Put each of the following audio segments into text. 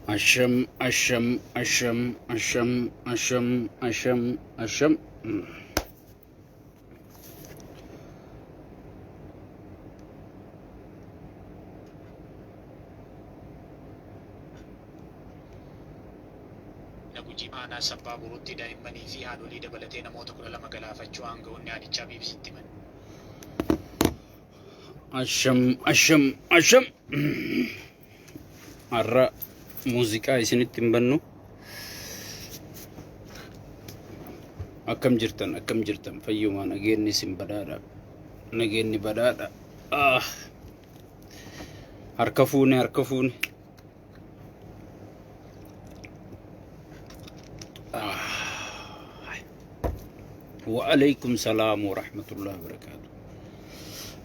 Asham, asham, asham, asham, asham, asham, asham. Naguji mana sabba burutti daimmanii fi haadholii dabalatee namoota 12 galaafachuu aangawoonni aadichaa BBCtti himan. Asham, asham, asham. Har'a muuziqaa isinitti hin bannu. Akkam jirtan fayyumaa nageenyi isin badhaadha. Nageenyi badhaadha. Harka fuune. Wa alaikum salam wa rahmatullahi wa barakatuh.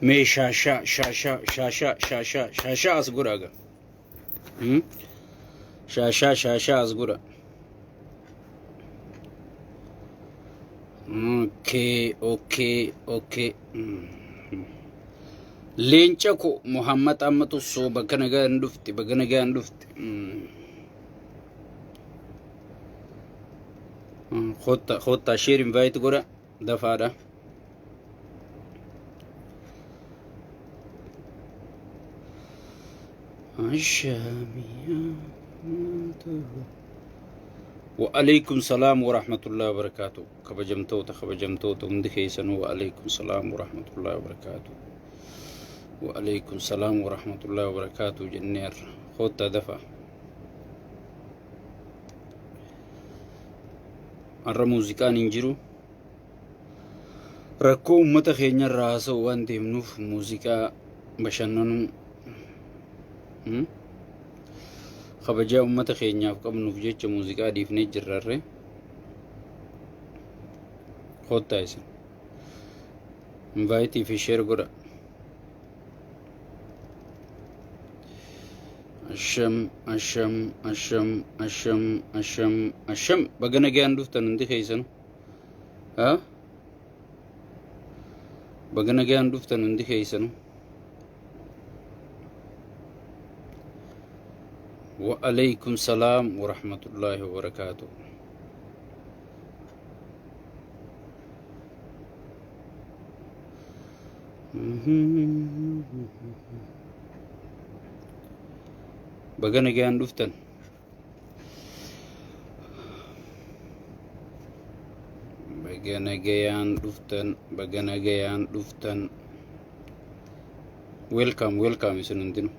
Me shasha asguraga. Shasha asgura. Okay. Leenca ko Muhammad Ammatu so baganaga ndufti. Khota share invite gora dafada. Wa alaikum salam wa rahmatullahi wa barakatuh. Kabajamtoota hundi keessan wa alaikum salam wa rahmatullahi wa barakatuh. Wa alaikum salam wa rahmatullahi wa barakatuh jenneer khota dafa. Arra muuziqaan hin jiru. Rakkoo uummata keenya irraa haasa'u waan deemnuuf muuziqaa bashannanuu kabajaa uummata keenyaaf qabnuuf jecha muuziqaa dhiifnee jirrarre. Khottaa isin invite fi share godha. Asham bagana gaan dhuftan hundi keessan bagana gaan dhuftan hundi keessan wa alaikum salam wa rahmatullahi wa barakatuh. Bagana gaan dhuftan welcome isin hundinu.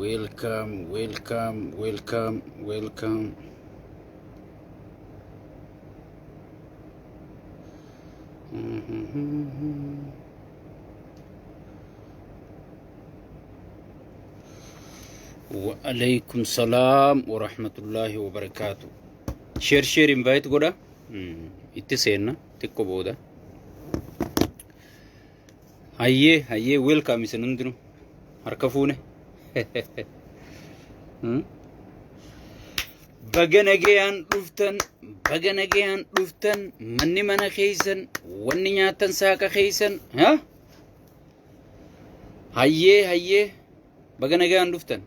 Welcome. Wa alaikum salam wa rahmatullahi wa barakatuh. Share invite goda. Itti seenna tikko booda. Hayyee welcome isin hundinu. Harka fuune. Bagana gayaan dhuftan manni mana keessan wanni nyaatan saaka keessan hayyee bagana gayaan dhuftan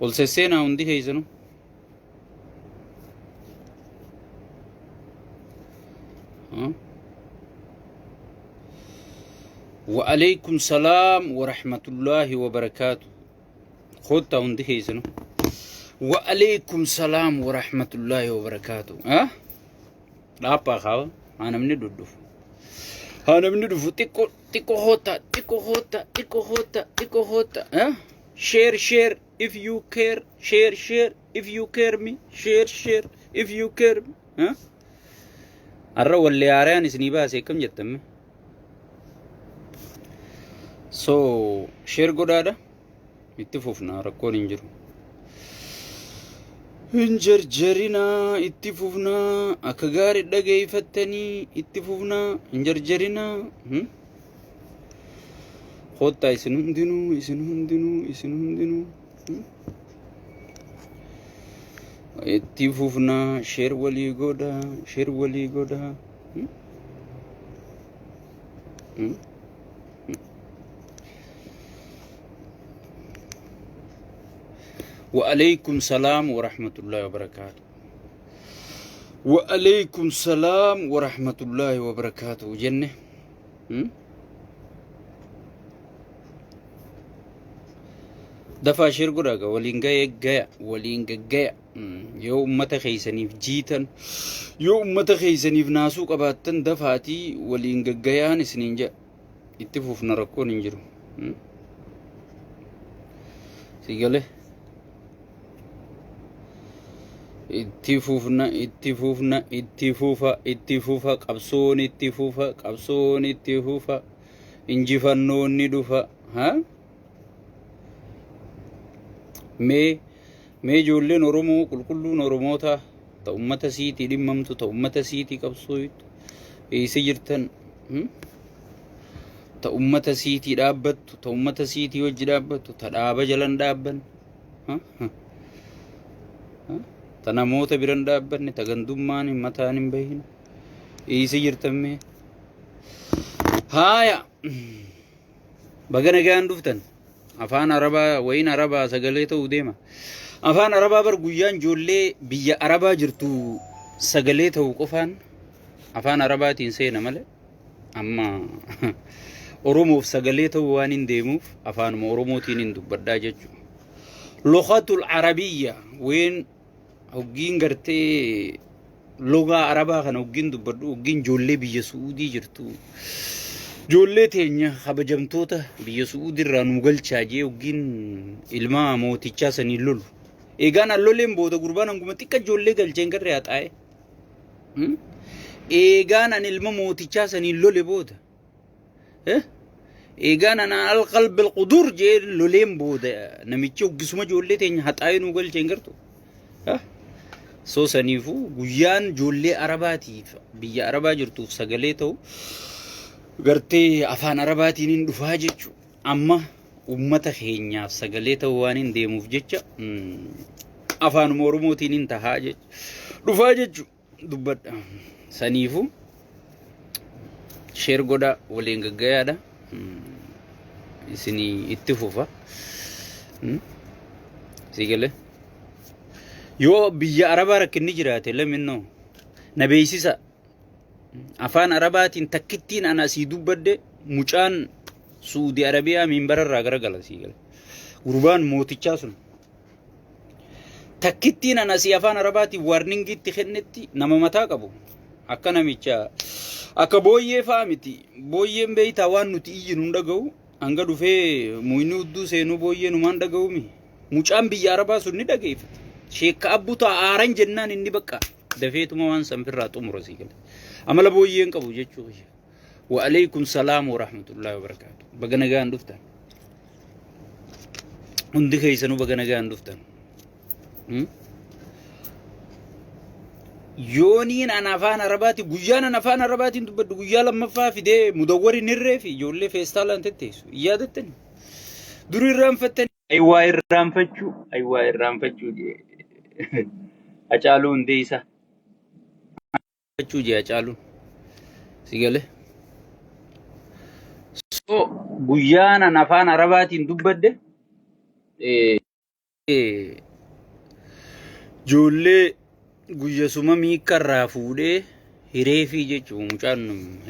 ol sesseenaa hundi keessanu wa alaikum salam wa rahmatullahi wa barakatuh. Khota hundi keessanu wa alaikum salam wa rahmatullahi wa barakatuh. Dhaphaa qaba hanamni dhudhufu tikko hota share if you care, share if you care me, share if you care me. Arra walli aaraan isinii baasee kam jettamme. So share godhaadha itti fufna rakkoon hin jiru. Hinjarjarina itti fufna akka gaarii dhageeffattanii itti fufna hinjarjarina. Khottaa isin hundinuu itti fufna share walii godha. وعليكم السلام ورحمة الله وبركاته. وعليكم السلام ورحمة الله وبركاته. جنة دفع شرق راقا ولين جاية يو أمتا خيساني في جيتن يو أمتا خيساني في ناسوك أباتن دفعتي ولين جايان سنين جاء اتفوف نركون انجرو سيقاله اتفوفا قبصون اتفوفا انجفنون ندفا ها مي جولين ورمو كلون ورموتا تا أمتا سيتي لممتو تا أمتا سيتي قبصويت سيجرتن تا أمتا سيتي دابت تا أمتا سيتي وجه دابت تا دابا جلن دابن ها تناموتا بران دابن تا غندومان متان بهين سيجرتن مي هايا بغنا غان دفتن afaan arabaa wayin arabaa sagalee ta'uu deema afaan arabaa bar guyyaan ijoollee biyya arabaa jirtu sagalee ta'uu qofaan afaan arabaatiin seena malee amma oromoof sagalee ta'uu waan hin deemuuf afaanuma oromootiin hin dubbadhaa jechuudha lughatul arabiyya wayin hoggiin gartee lugaa arabaa kana hoggiin dubbadhu hoggiin ijoollee biyya suudii jirtu ijoollee teenya kabajamtoota biyya suudirraa nu galchaa jee hoggiin ilma mootichaa sanii lolu eegaan alloleen booda gurbaan hanguma xiqqa ijoollee galcheen garre haxaa'e eegaan an ilma mootichaa sanii lole booda eegaan an alqalb alqudur jee loleen booda namichi hoggisuma ijoollee teenya haxaa'e nu galcheen gartu soo saniifuu guyyaan ijoollee arabaatiif biyya arabaa jirtuuf sagalee ta'u gartee afaan arabaatiin hin dhufaa jechu amma ummata keenyaaf sagalee ta'uu waan hin deemuuf jecha afaanuma oromootiin hin tahaa jecha dhufaa jechu dubbadha saniifu sheer godha waliin gaggayaadha isinii itti fufa sigale yoo biyya arabaa rakkinni jiraate laminnoo na beeksisa afaan arabaatiin takkittiin ana asii dubbadde mucaan suudi arabiyaa minbararraa garagala siigale gurbaan mootichaa sun takkittiin ana asii afaan arabaatiin warningiitti kennetti nama mataa qabu akka namicha akka booyyee fa'aa miti booyyeen beeytaa waan nuti iyyinu hin dhaga'u hanga dhufee muyni hudduu seenuu booyyee numaan dhaga'umi mucaan biyya arabaa sun ni dhageeffate sheekka abbutaa aaran jennaan inni bakka dafeetuma waan sanfirraa xumura siigale amala booyyeen qabu jechuudha wa alaykum salaam wa rahmatullahi wa barakatuh bagana gaan duftan hundi keeysanu bagana gaan duftan yooniin an afaan arabaati guyyaan an afaan arabaatiin dubbaddu guyyaa lammaffaa fidee mudawwari nirree fi ijoollee feestaalaan tetteessu iyyaadattani duri irraanfattani aywaa irraanfachuu jee acaaluu hundee isaa Cuci acaalun sigale so guyyaan an afaan arabaatiin dubbadde ijoollee guyya suma miikarraa fuudhee hireefii jechuun mucaan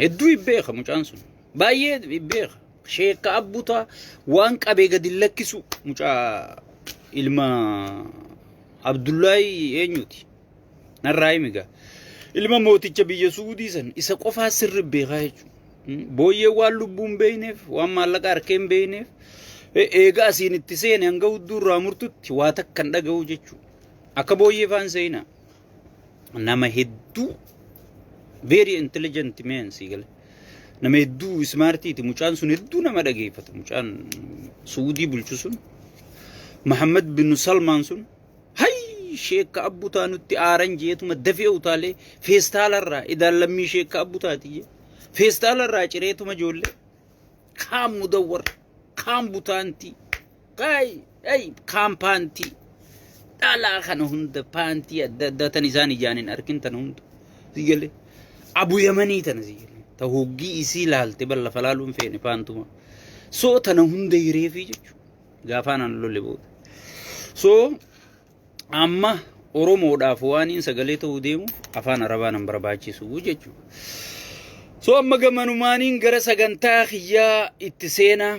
hedduu ibbeeka mucaan sun baay'ee ibbeeka sheekka abbutaa waan qabee gadi lakkisu mucaa ilma Abdullaahi eenyuti narraa himigaa ilma mooticha biyya suudii san isa qofaa sirri beekaa jechuudha booyyee waan lubbuun beeyneef waan maallaqa harkeen beeyneef eegaa asiin itti seene hanga hudduurraa murtutti waa takkan dhaga'u jechuudha akka booyyee faan seena nama hedduu very intelligent man sigale nama hedduu smartiiti mucaan sun hedduu nama dhageeffata mucaan suudii bulchu sun Muhammad bin Salman sun sheekka abbutaa nutti aaran jeetuma dafee utaalee feestaalarraa idaan lammii sheekka abbutaati feestaalarraa cireetuma ijoollee kaan mudawwar kaan butaantii kaan paantii dhalaa kana hunda paantii adda addaa tan isaan ijaanin arkin tan hunda sigale abu yamanii tana sigale ta hoggii isii laalte balla falaaluun feene faantuma so tana hunda hireefi jechu gaafaan an lolle booda so amma oromoodhaaf waaniin sagalee ta'uu deemu afaan arabaan an barbaachisu jechu so amma gamanumaaniin gara sagantaa xiyyaa itti seenaa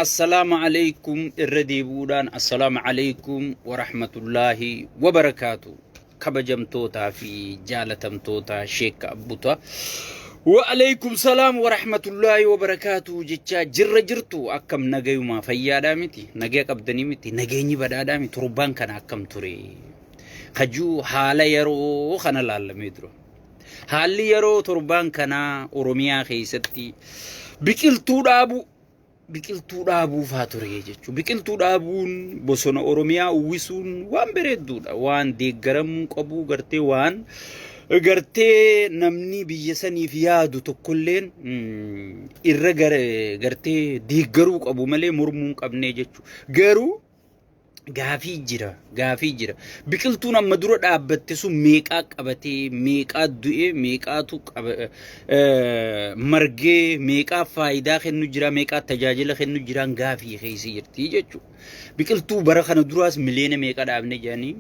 السلام عليكم الرديبودان السلام عليكم ورحمة الله وبركاته كبجمتوتا في جالتمتوتا شيك أبوتا وعليكم السلام ورحمة الله وبركاته جتشا جرتو أكم نجيو ما فيادا متي نجيك أبدني متي نجيني بدادا متي ربان كان أكم تري خجو حالا يرو خنا لالميدرو حالي يرو تربان كان أوروميا خيستي بكل دابو biqiltuu dhaabuu faaturee jechuudha. Biqiltuu dhaabuun bosona Oromiyaa uwwisuun waan bareedduudha. Waan deeggaramuu qabu gartee waan gartee namni biyya saniif yaadu tokkolleen irra gartee deeggaruu qabu malee mormuu qabnee jechuudha. Garuu gaafii jira. Biqiltuun amma dura dhaabbatte sun meeqaa qabatee, meeqaa du'ee, meeqaatu margee, meeqaa faayidaa kennu jira, meeqaa tajaajila kennu jiraan gaafii keessa jirti jechuudha. Biqiltuu bara kana duraas miliyoona meeqa dhaabne jedhanii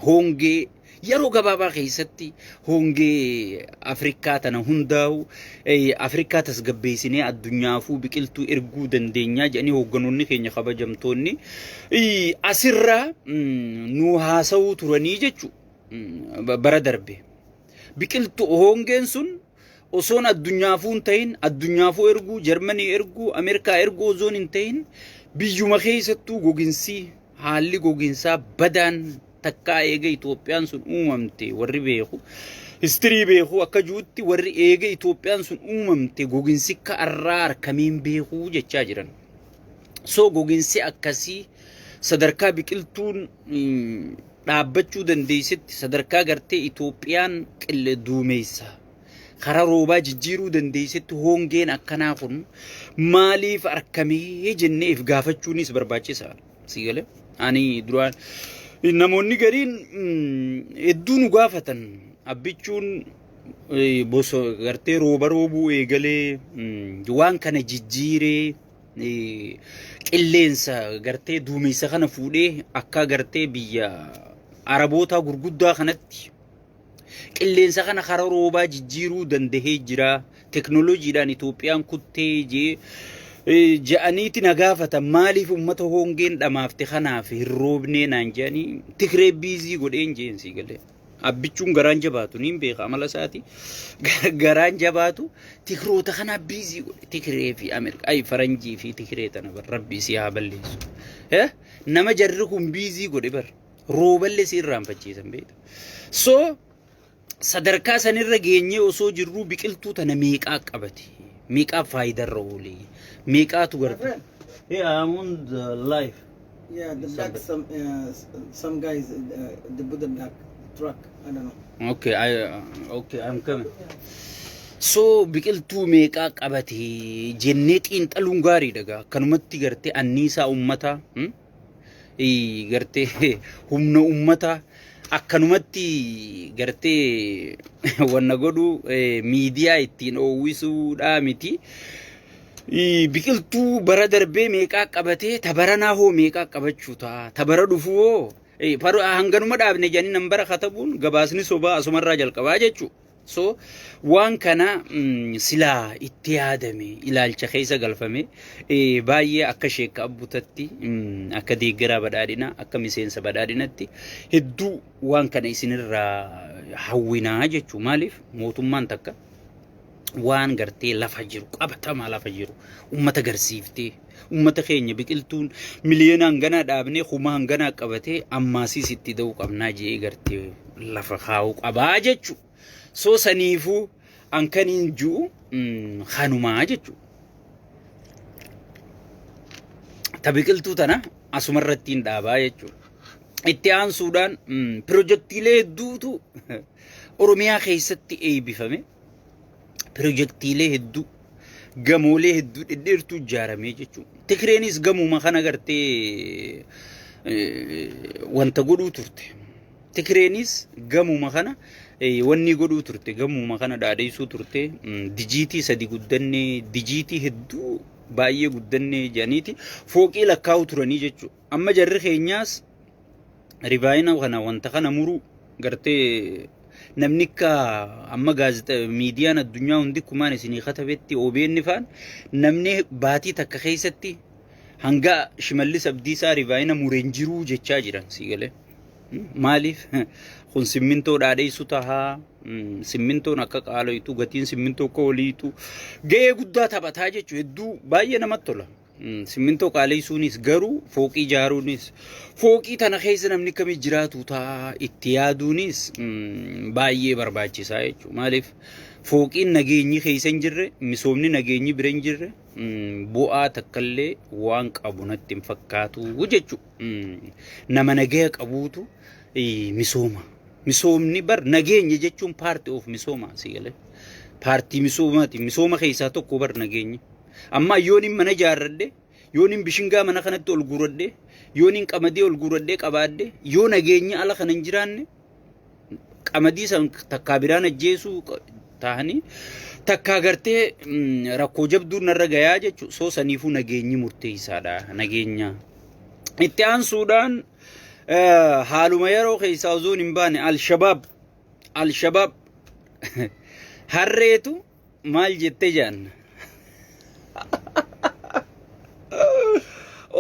hongee yeroo gabaabaa keessatti hongee Afrikaa tana hundaa'u Afrikaa tasgabbeessinee addunyaafuu biqiltuu erguu dandeenyaa jedhanii hoogganoonni keenya kabajamtoonni asirraa nu haasa'uu turanii jechuudha bara darbe. Biqiltuu hongeen sun osoon addunyaafuu hin ta'in addunyaafuu erguu Jarmanii erguu Ameerikaa erguu osoon hin ta'in biyyuma keessattuu gogiinsi haalli gogiinsaa badaan takka eega Itoophiyaan sun uumamte warri beeku history beeku akka juutti warri eega Itoophiyaan sun uumamte gogiinsi ka arraa harkamiin beeku jechaa jiran. So gogiinsi akkasii sadarkaa biqiltuun dhaabbachuu dandeessitti sadarkaa gartee Itoophiyaan qille duumeysa karaa roobaa jijjiiruu dandeessitti hongeen akkanaa kun maaliif harkamee jenneef gaafachuunis barbaachisaadha. Sigalee ani duraan namoonni gariin hedduu nu gaafatan abbichuun gartee rooba roobuu eegalee waan kana jijjiiree qilleensa gartee duumessa kana fuudhee akka gartee biyya Araboota gurguddaa kanatti qilleensa kana karaa roobaa jijjiiruu dandahee jira. Teknooloojiidhaan Itoophiyaan kuttee ja'aniiti nagaafata maaliif ummata hongeen dhamaafte kanaaf hin roobnee naan jedhanii Tigree biizii godheen jeensi galee abbichuun garaan jabaatu niin beeka amala isaati garaan jabaatu Tigroota kana biizii godhe Tigree fi Ameerikaa faranjii fi Tigree tana bar rabbi si haa balleessu nama jarri kun biizii godhe bar rooballee si irraanfachiisan beekta. So sadarkaa sanirra geenyee osoo jirruu biqiltuu tana meeqaa qabate meeqaa faayidarra oolee meeqaa tu garta. Yeah, I'm on the live. Yeah, the black some guys they put the black truck. I don't know. Okay, I'm coming. So biqiltuu meeqaa qabate jennee xiinxaluun gaariidha. Kanumatti gartee anniisaa uummataa gartee humna uummataa akkanumatti gartee wanna godhu miidiyaa ittiin oowwisuudha miti. Biqiltuu bara darbee meeqaa qabatee tabaranaa hoo meeqaa qabachuu ta'a tabara dhufuu hanganuma dhaabne jedhanii nambara katabuun gabaasni sobaa asumarraa jalqabaa jechuudha. So waan kana silaa itti yaadame ilaalcha keessa galfame baay'ee akka sheekka abbutatti akka deeggaraa badhaadhinaa akka miseensa badhaadhinatti hedduu waan kana isinirraa hawwinaa jechuu maaliif mootummaan takka waan gartee lafa jiru qabatamaa lafa jiru ummata garsiiftee ummata keenya biqiltuun miliyoona hangana dhaabnee kuma hangana qabatee ammaasiis itti da'uu qabnaa jee gartee lafa kaa'uu qabaa jechuu. So saniifu ankaniin jiru hanumaa jechuudha. Ta biqiltuu tana asumarratti hin dhaabaa jechuudha. Itti aansuudhaan pirojektiilee hedduutu Oromiyaa keessatti eebbifame. Pirojektiilee hedduu gamoolee hedduu dhedheertuu ijaaramee jechuudha. Tigreenis gamuma kana gartee wanta godhuu turte. Tigreenis gamuma kana wanni godhuu turte gammuma kana dhaadheessuu turte dijiitii sadi guddannee dijiitii hedduu baay'ee guddannee jedhaniiti fooqii lakkaa'u turanii jechuudha. Amma jarri keenyaas rivaayina kana wanta kana muruu gartee namni akka amma gaazexaa miidiyaan addunyaa hundi kumaan isinii katabetti OBN faan namni baatii takka keessatti hanga Shimallis Abdiisaa rivaayina mureen jiruu jechaa jiran siigalee. Maaliif kun simmintoo dhaadheessu tahaa simmintoon akka qaaloytu gatiin simmintoo akka oliitu gahee guddaa taphataa jechuudha. Hedduu baay'ee namatti tola. Simmintoo qaaleessuunis garuu fooqii ijaaruunis fooqii tana keessa namni kamii jiraatu ta'a itti yaaduunis baay'ee barbaachisaa jechuudha. Maaliif fooqiin nageenyi keessa hin jirre misoomni nageenyi bira hin jirre bu'aa takkallee waan qabu natti hin fakkaatu jechuudha. Nama nagaya qabuutu misooma. Misoomni bar nageenya jechuun paartii of misooma siigalee. Paartii misoomaati. Misooma keessaa tokko bar nageenya. Amma yoon hin mana jaarradhe, yoon hin bishingaa mana kanatti ol guuradhe, yoon hin qamadii ol guuradhe qabaadhe, yoo nageenya ala kana hin jiraanne qamadii san takkaa biraan ajjeesuu ta'anii takkaa gartee rakkoo jabduu narra gayaa jechuudha. Soo saniifuu nageenyi murteessaadha. Nageenya itti aansuudhaan haaluma yeroo keessaa ozoon hin baane Al-Shabaab harreetu maal jettee jaanna.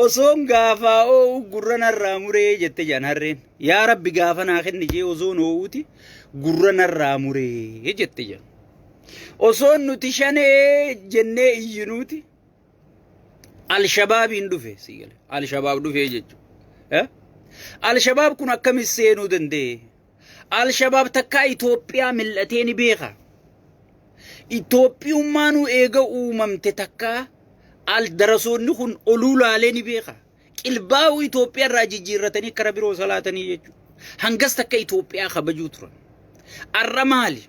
Osoon gaafaa oo gurra narraa muree jette jaan harreen. Yaa Rabbi gaafa naa kenni jee osoon oowuti gurra narraa muree jette jaan. Osoon nuti shanee jennee iyyinuuti Al-Shabaabiin dhufe siigale. Al-Shabaab dhufe jechuudha. Al-Shabaab kun akkamiin seenuu danda'e? Al-Shabaab takkaa Itoophiyaa mil'atee ni beeka. Itoophiyummaanuu eega uumamte takkaa darasoonni kun oluu laalee ni beeka. Qilbaa'uu Itoophiyaa irraa jijjiirratanii kara biroo salaatanii jechuudha. Hangas takka Itoophiyaa kabajuu turan. Arra maali?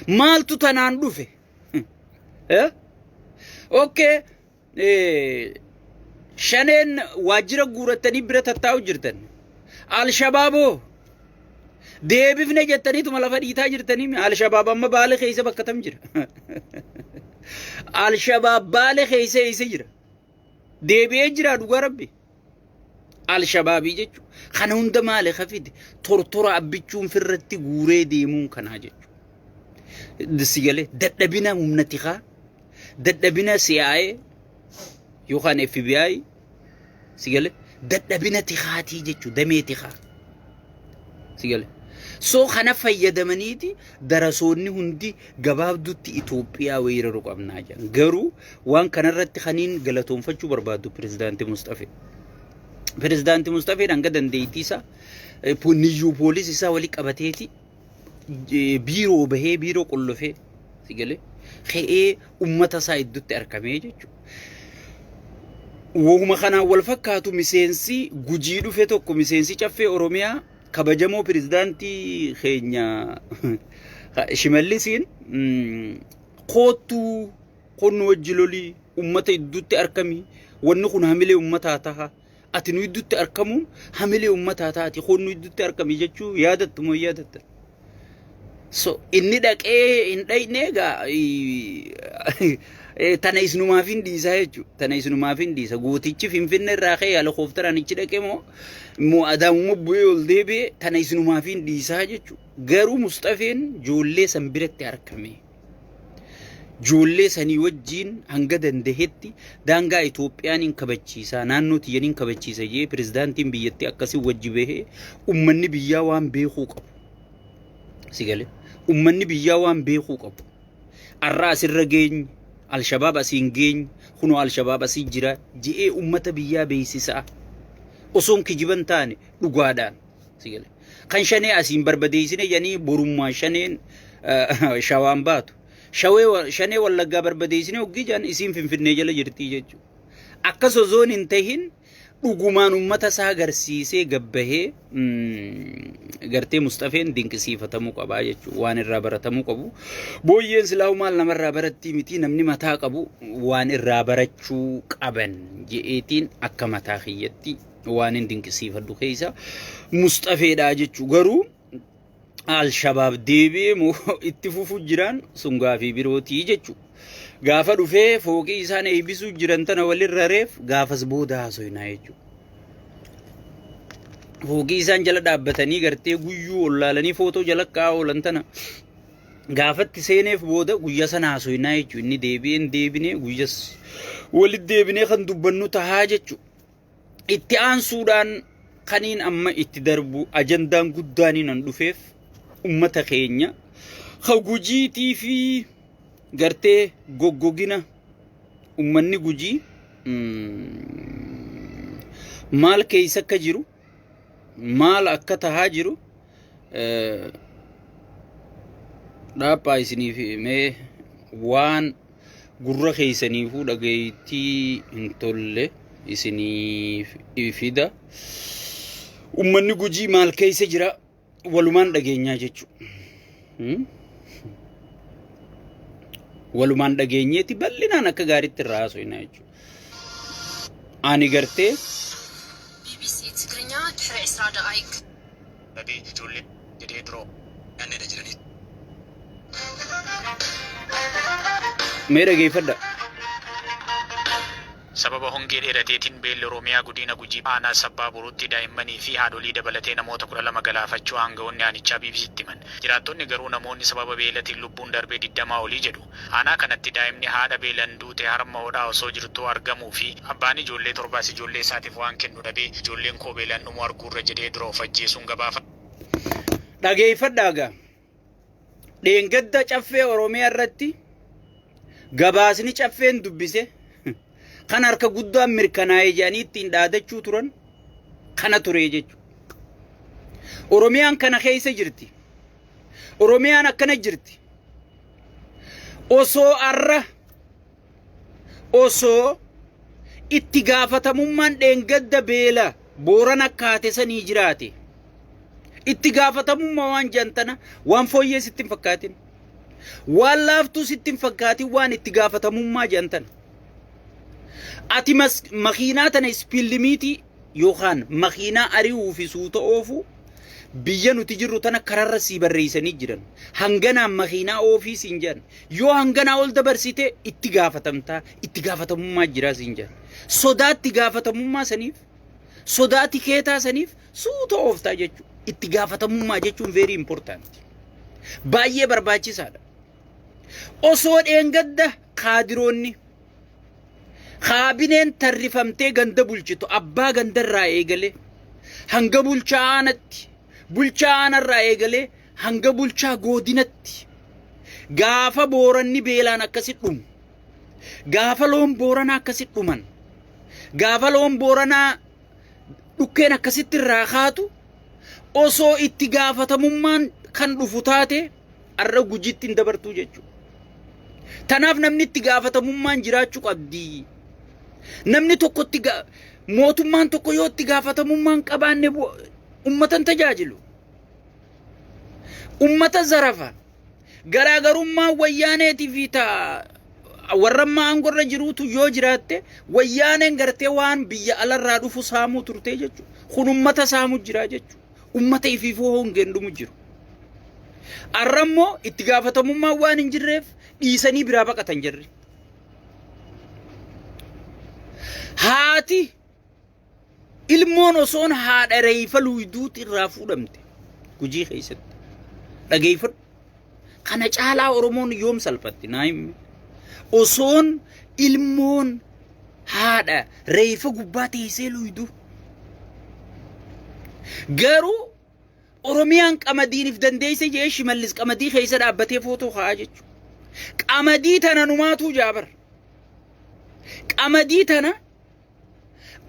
Maaltu tanaan dhufe? Okay. Shaneen waajjira guuratanii bira tattaa'u jirtan. Al-Shabaaboo deebifne jettaniituma lafa dhiitaa jirtanii. Al-Shabaab amma Baale keessa bakka tam jira. Al-Shabaab Baale keessa eessa jira? Deebi'ee jira dhugaa Rabbi. Al-Shabaabii jechuudha. Kana hunda maali kafide? Tortora abbichuun firratti guuree deemuun kanaa jechuudha. Sigalee dadhabina humna tikaa, dadhabina CIA yookaan FBI sigalee dadhabina tikaatii jechuudha. Damee tikaa sigalee. So kana fayyadamaniiti darasoonni hundi gabaabduutti Itoophiyaa weeraruu qabnaa jedhan. Garuu waan kanarratti kaniin galatoonfachuu barbaadu Pirezidaantii Mustafee. Pirezidaantii Mustafee hanga dandeettii isaa niyyuu poolisii isaa walii qabateeti biiroo bahee biiroo qollofee sigalee ka'ee uummata isaa idduutti argamee jechuudha. Wooma kanaan wal fakkaatu miseensi Gujii dhufe tokko miseensi caffee Oromiyaa kabajamoo Pirezidaantii keenya Shimallisiin kootuu konnu wajji lolii uummata idduutti argamii wanni kun hamilee uummataa taha ati nu idduutti argamuun hamilee uummataa taati konnu idduutti argamii jechuu yaadattu moo yaadatta? So inni dhaqee hin dhayne egaa tana isnumaaf hin dhiisaa jechuudha. Tana isnumaaf hin dhiisa. Gootichi Finfinnee irraa ka'ee helikoophteraan ichi dhaqee moo Adaamuma bu'ee ol deebi'ee tana isnumaaf hin dhiisaa jechuudha. Garuu Mustafeen ijoollee san biratti argame. Ijoollee sanii wajjin hanga dandahetti daangaa Itoophiyaan hin kabachiisaa naannoo tiyyan hin kabachiisa jee Pirezidaantiin biyyattii akkasii wajji bahee uummanni biyyaa waan beekuu qabu. Sigalee uummanni biyyaa waan beekuu qabu. Arraa asirra geenye Al-Shabaab asiin geenye kunoo Al-Shabaab asii jira je'ee uummata biyyaa beeksisaa. Osoon kijiban taane dhugaadhaan sigalee. Kan shanee asiin barbadeessine jedhanii borummaa shaneen shawaan baatu. Shanee Wallaggaa barbadeessine hoggii jedhan isiin Finfinnee jala jirtii jechuudha. Akkas osoon hin tahin dhugumaan uummata isaa agarsiisee gabbahee gartee Mustafeen dinqisiifatamuu qabaa jechuudha. Waan irraa baratamuu qabu. Booyyeen silaa maal namarraa barattii miti namni mataa qabu waan irraa barachuu qaban je'eetiin akka mataa kiyyatti waan hin dinqisiifadhu keessa Mustafeedhaa jechuudha. Garuu Al-Shabaab deebi'ee moo itti fufuu jiran sun gaafii birootii jechuudha. Gaafa dhufee fooqii isaan eebbisuu jiran tana walirra reef gaafas booda haasoinaa jechuudha. Fooqii isaan jala dhaabbatanii gartee guyyuu ollaalanii footoo jala kaa'aa oolan tana gaafatti seeneef booda guyyaa sana haasoinaa jechuudha. Inni deebinee guyyas walitti deebinee kan dubbannu tahaa jechuudha. Itti aansuudhaan kaniin amma itti darbu ajandaan guddaaniin an dhufeef ummata keenya Gujiitii fi gartee goggogina ummanni Gujii maal keessa akka jiru maal akka tahaa jiru dhaaphaa isiniif mee waan gurra keessaniifuu dhagayitii hin tolle isiniif fida. Ummanni Gujii maal keessa jira walumaan dhageenyaa jechuudha. Walumaan dhageenyeeti bal'inaan akka gaariitti irraa haasoinaa jechuudha. Ani gartee BBC ትግርኛ ድሕሪ 20 ደቂቅ Nabi ijoollee jedhee duroo yaannedha jiranii. mee dhageeffadha. Sababa hongee dheerateetiin beelli Oromiyaa godina Gujii aanaa sabbaa boruutti daa'immanii fi haadholii dabalatee namoota 12 galaafachuu hanga'oonni aanichaa BBCtti himan. Jiraattonni garuu namoonni sababa beelatiin lubbuun darbee 20 olii jedhu. Aanaa kanatti daa'imni haadha beelan duute harma hodhaa osoo jirtuu argamuu fi abbaan ijoollee torbaas ijoollee isaatiif waan kennu dhabee ijoolleen koo beelan dhumu arguurra jedhee dura of ajjeesuun gabaafa. Dhageeffadhaagaa. Dheengadda caffee Oromiyaa irratti gabaasni caffeen dubbise. Kan harka guddaan mirkanaa'ee jedhanii ittiin dhaadachuu turan kana ture jechuudha. Oromiyaan kana keessa jirti. Oromiyaan akkana jirti. Osoo itti gaafatamummaan dheengadda beela Booran akkaate sanii jiraate. Itti gaafatamummaa waan jantana waan fooyyee sitti hin fakkaatin. Waan laaftuu sitti hin fakkaatin waan itti gaafatamummaa jantana. Ati makiinaa tana ispillimiti yookaan makiinaa ari'uu fi suuta oofu biyya nuti jirru tana kararra sii barreessanii jiran. Hanganaan makiinaa oofii siin jedhan. Yoo hanganaa ol dabarsite itti gaafatamtaa itti gaafatamummaa jiraa siin jedhan. Sodaatti gaafatamummaa saniif sodaatti keetaa saniif suuta ooftaa jechuudha. Itti gaafatamummaa jechuun very important. Baay'ee barbaachisaadha. Osoo dheengadda kaadiroonni Kaabineen tarrifamtee ganda bulchitu abbaa gandarraa eegalee hanga bulchaa aanatti bulchaa aanarraa eegalee hanga bulchaa godinatti gaafa Booranni beelaan akkasitti dhumu gaafa loon Booranaa akkasitti dhuman gaafa loon Booranaa dhukkeen akkasitti irraa kaatu osoo itti gaafatamummaan kan dhufu taate arra Gujiitti hin dabartuu jechuudha. Tanaaf namni itti gaafatamummaan jiraachuu qabdi. Namni tokkotti mootummaan tokko yoo itti gaafatamummaan qabaanne ummatan tajaajilu. Ummata zarafa. Garaagarummaa wayyaaneetii fi warra aangorra jiruutu yoo jiraatte wayyaaneen gartee waan biyya alarraa dhufu saamuu turtee jechuudha. Kun ummata saamuu jira jechuudha. Ummata ifiifoo hongeen dhumu jiru. Arrammoo itti gaafatamummaan waan hin jirreef dhiisanii biraa baqatan jirri. Haati ilmoon osoon haadha reefa luuduutti irraa fuudhamte Gujii keessatti. Dhageeffadhu. Kana caalaa Oromoon yoom salphatti naa himi. Osoon ilmoon haadha reefa gubbaa teessee luuduu. Garuu Oromiyaan qamadiiniif dandeesse jee Shimallis qamadii keessa dhaabbatee footoo ka'aa jechuudha. Qamadii tana numaatuu jaabar. Qamadii tana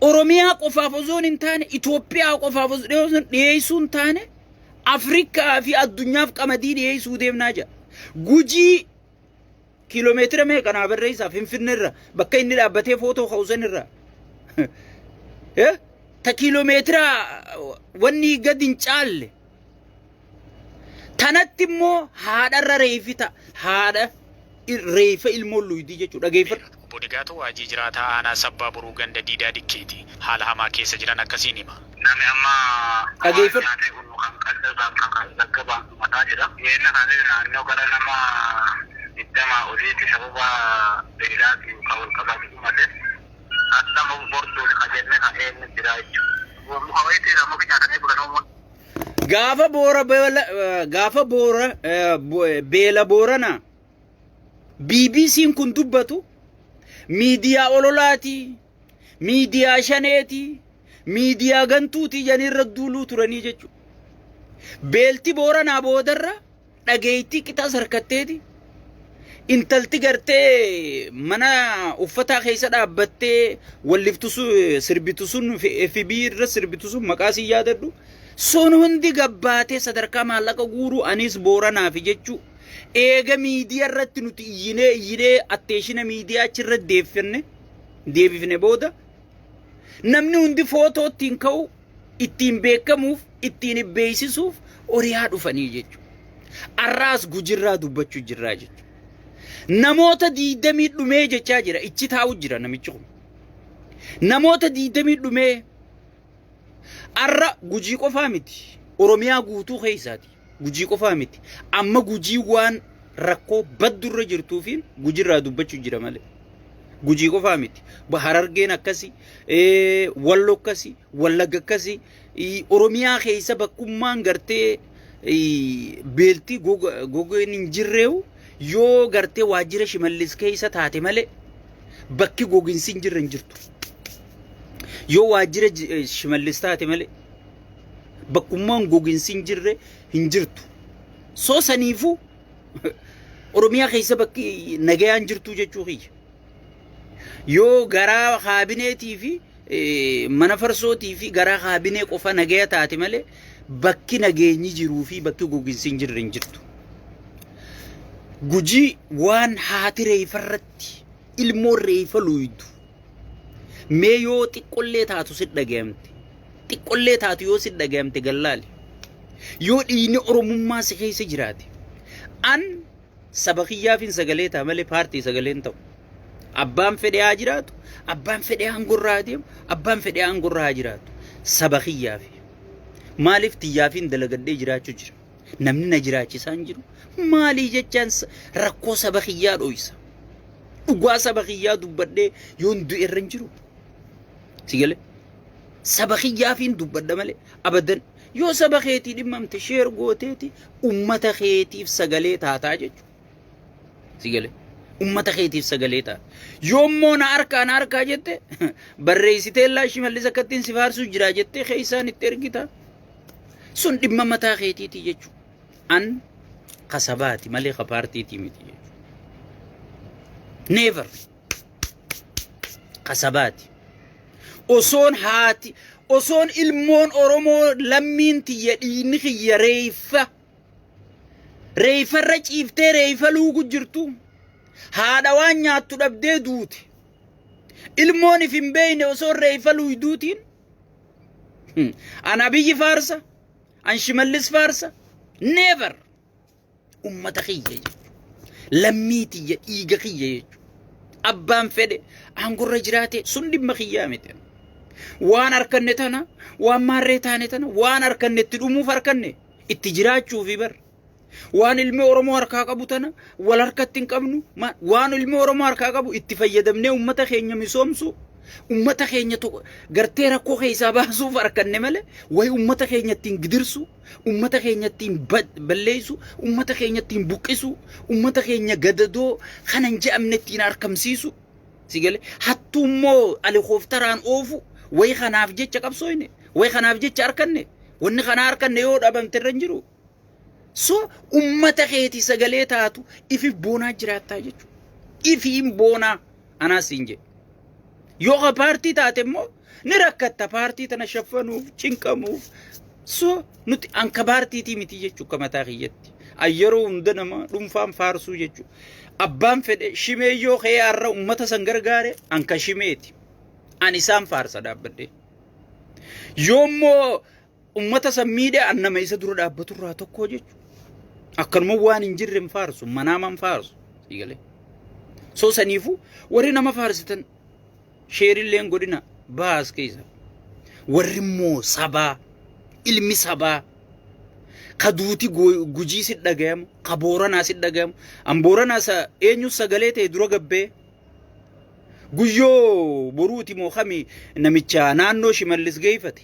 Oromiyaa qofaaf osoo hin taane Itoophiyaa qofaaf osoo dhiyeessuu hin taane Afrikaa fi addunyaaf qamadii dhiyeessuu deemnaa jira. Gujii kiiloomeetira meeqa naa barreessaa Finfinnee irraa bakka inni dhaabbatee footoo ka'usan irraa. Ta kiiloomeetira wanni gadi hin caalle. Tanatti immoo haadharra reefita haadha reefa ilmoon luudii jechuudha. Dhageeffadhu. obbo Nigaatuu Waajii jiraataa aanaa Sabbaa Boruu ganda Diidaa Dikkeeti. Haala hamaa keessa jiran akkasiin hima. Namni amma Dhageeffadhu. nyaatee kun kan qal'isaan kan gaggabaan mataa jira. Yeena kan naannoo gara nama 20 oliitti sababa beelaatiin kan wal qabatu malee akka bortuun qajeelme kan eenyu jira jechuudha. Mukawayitii namoota nyaatanii bulan gaafa beela Booranaa BBC'n kun dubbatu miidiyaa ololaati, miidiyaa shaneeti, miidiyaa gantuuti janirra duuluu turanii jechuudha. Beelti Booranaa boodarra dhageettii qixaa sarkatteeti. Intalti gartee mana uffataa keessa dhaabbattee walliftu sirbitu sun FB irra sirbitu sun maqaa si yaadadhu. Sun hundi gabbaatee sadarkaa maallaqa guuruu anis Booranaaf jechuu eega miidiyaa irratti nuti iyyinee atteeshina miidiyaa achirra deebifne booda namni hundi footoo ittiin ka'u ittiin beekamuuf ittiin beeksisuuf oriyaa dhufanii jechuudha. Arraas Gujirraa dubbachuu jirraa jechuudha. Namoota 20 dhumee jechaa jira. Ichi taa'u jira namichi kun. Namoota 20 dhumee arra Gujii qofaa miti. Oromiyaa guutuu keessaati. Gujii qofaa miti. Amma Gujii waan rakkoo baddurra jirtuufiin Gujirraa dubbachuu jira malee. Gujii qofaa miti. Harargeen akkasi, Walloo akkasi, Wallagga akkasi, Oromiyaa keessa bakkummaan gartee beeltii gogeen hin jirreewu yoo gartee waajjira Shimallis keessa taate malee bakki gogiinsi hin jirre hin jirtu. Yoo waajjira Shimallis taate malee bakkummaan gogiinsi hin jirre hin jirtu. Soo saniifuu Oromiyaa keessa bakki nagayaan jirtu jechuu kiyya. Yoo garaa kaabineetii fi mana farsootii fi garaa kaabinee qofa nagaya taate malee bakki nageenyi jiruu fi bakki gogiinsi hin jirre hin jirtu. Gujii waan haati reefarratti ilmoo reefa luydu mee yoo xiqqollee taatu si dhagayamte xiqqollee taatu yoo si dhagayamte gallaali yoo dhiini oromummaa si keessa jiraate an saba kiyyaafin sagalee ta'a malee paartii sagaleen ta'u abbaan fedhe haa jiraatu abbaan fedhe aangorraa deemu abbaan fedhe aangorraa haa jiraatu saba kiyyaafi maaliif tiyyaafin dalagadhee jiraachuu jira namni na jiraachisaa hin jiru maalii jechaan rakkoo saba kiyyaa dhoysa dhugaa saba kiyyaa dubbadhee yoon du'e irra hin jiru sigale saba kiyyaafin dubbadha malee abadan yoo saba keetii dhimmamte sheer gooteeti ummata keetiif sagalee taataa jechuudha sigale ummata keetiif sagalee taata yoommoo na harkaa jette barreessitee Shimallis akkattiin si faarsuu jira jettee keeysaan itti ergita sun dhimma mataa keetiiti jechuudha an kasabaati malee ka paartiitii miti jechuudha. Never kasabaati osoon haati osoon ilmoon Oromoo lammiin tiyya dhiinni kiyya reeffarra ciiftee reeffa luugu jirtu haadha waan nyaattu dhabdee duute ilmoon if hin beeyne osoon reeffa luuyduutiin an Abiyyi faarsa an Shimallis faarsa never ummata kiyya jechuudha lammii tiyya dhiiga kiyya jechuudha abbaan fedhe aangorra jiraate sun dhimma kiyyaa miti waan harkanne tana waan maarree taane tana waan harkanne itti dhumuuf harkanne itti jiraachuufi bar waan ilmi Oromoo harkaa qabu tana wal harkatti hin qabnu waan ilmi Oromoo harkaa qabu itti fayyadamnee ummata keenya misoomsu ummata keenya gartee rakkoo keessaa baasuuf harkanne malee way ummata keenya ittiin gidirsu ummata keenya ittiin balleessu ummata keenya ittiin buqqisu ummata keenya gadadoo kanan je'amne ittiin harkamsiisu sigale hattummoo alikoftaraan oofu way kanaaf jecha qabsooyne way kanaaf jecha harkanne wanni kana harkanne yoo dhabamte irra hin jiru so ummata keeti sagalee taatu ifi boonaa jiraattaa jechuudha ifiin boonaa anaas hin jedhe yoo paartii taate immoo ni rakkatta paartii tana shaffanuuf cinqamuuf so nuti anka paartiitii miti jechuudha mataa kiyyatti ayyeroo hunda nama dhuunfaan faarsuu jechuudha abbaan fedhe shimee yoo kee har'a ummata san gargaare anka shimeeti an isaan faarsa dhaabbadhe yoommoo ummata san miidhe an nama isa dura dhaabbatu irraa tokko jechuudha akkanuma waan hin jirre hin faarsu manaaman faarsu sigale So sanifu warri nama faarsitan sheerilleen godina baas keessa warri moo sabaa ilmi sabaa kaduuti gujii si dhagayamu kabooranaa si dhagayamu ambooranaa sa eenyu sagalee ta'e dura gabbee guyyoo boruuti moo kami namicha naannoo Shimallis geeffate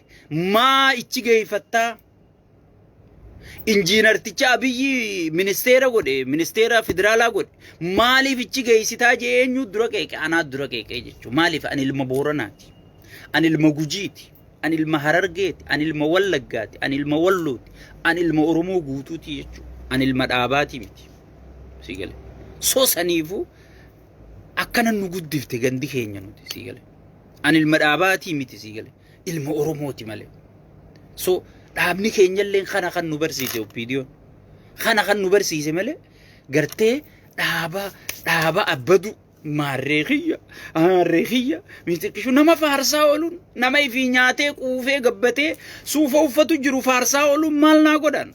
maa ichi geeffattaa injiinarticha Abiyyi ministeera godhe ministeera federaalaa godhe maaliif ichi geessitaa jee eenyu dura qeeqe anaa dura qeeqe jechuudha maaliif ani ilma booranaati ani ilma gujiiti ani ilma harargeeti ani ilma wallaggaati ani ilma wallooti ani ilma oromoo guutuuti jechuudha ani ilma dhaabaati miti sigale so saniifu akkana nu guddifte gandi keenya nuti sigale ani ilma dhaabaati miti sigale ilma oromooti malee so dhaabni keenyallee kana kan nu barsiise opinion kana kan nu barsiise malee gartee dhaaba abbadu maarreekhiyya mitikishu nama faarsaa ooluun nama ifi nyaatee quufee gabbatee suufa uffatu jiru faarsaa ooluun maal naa godhan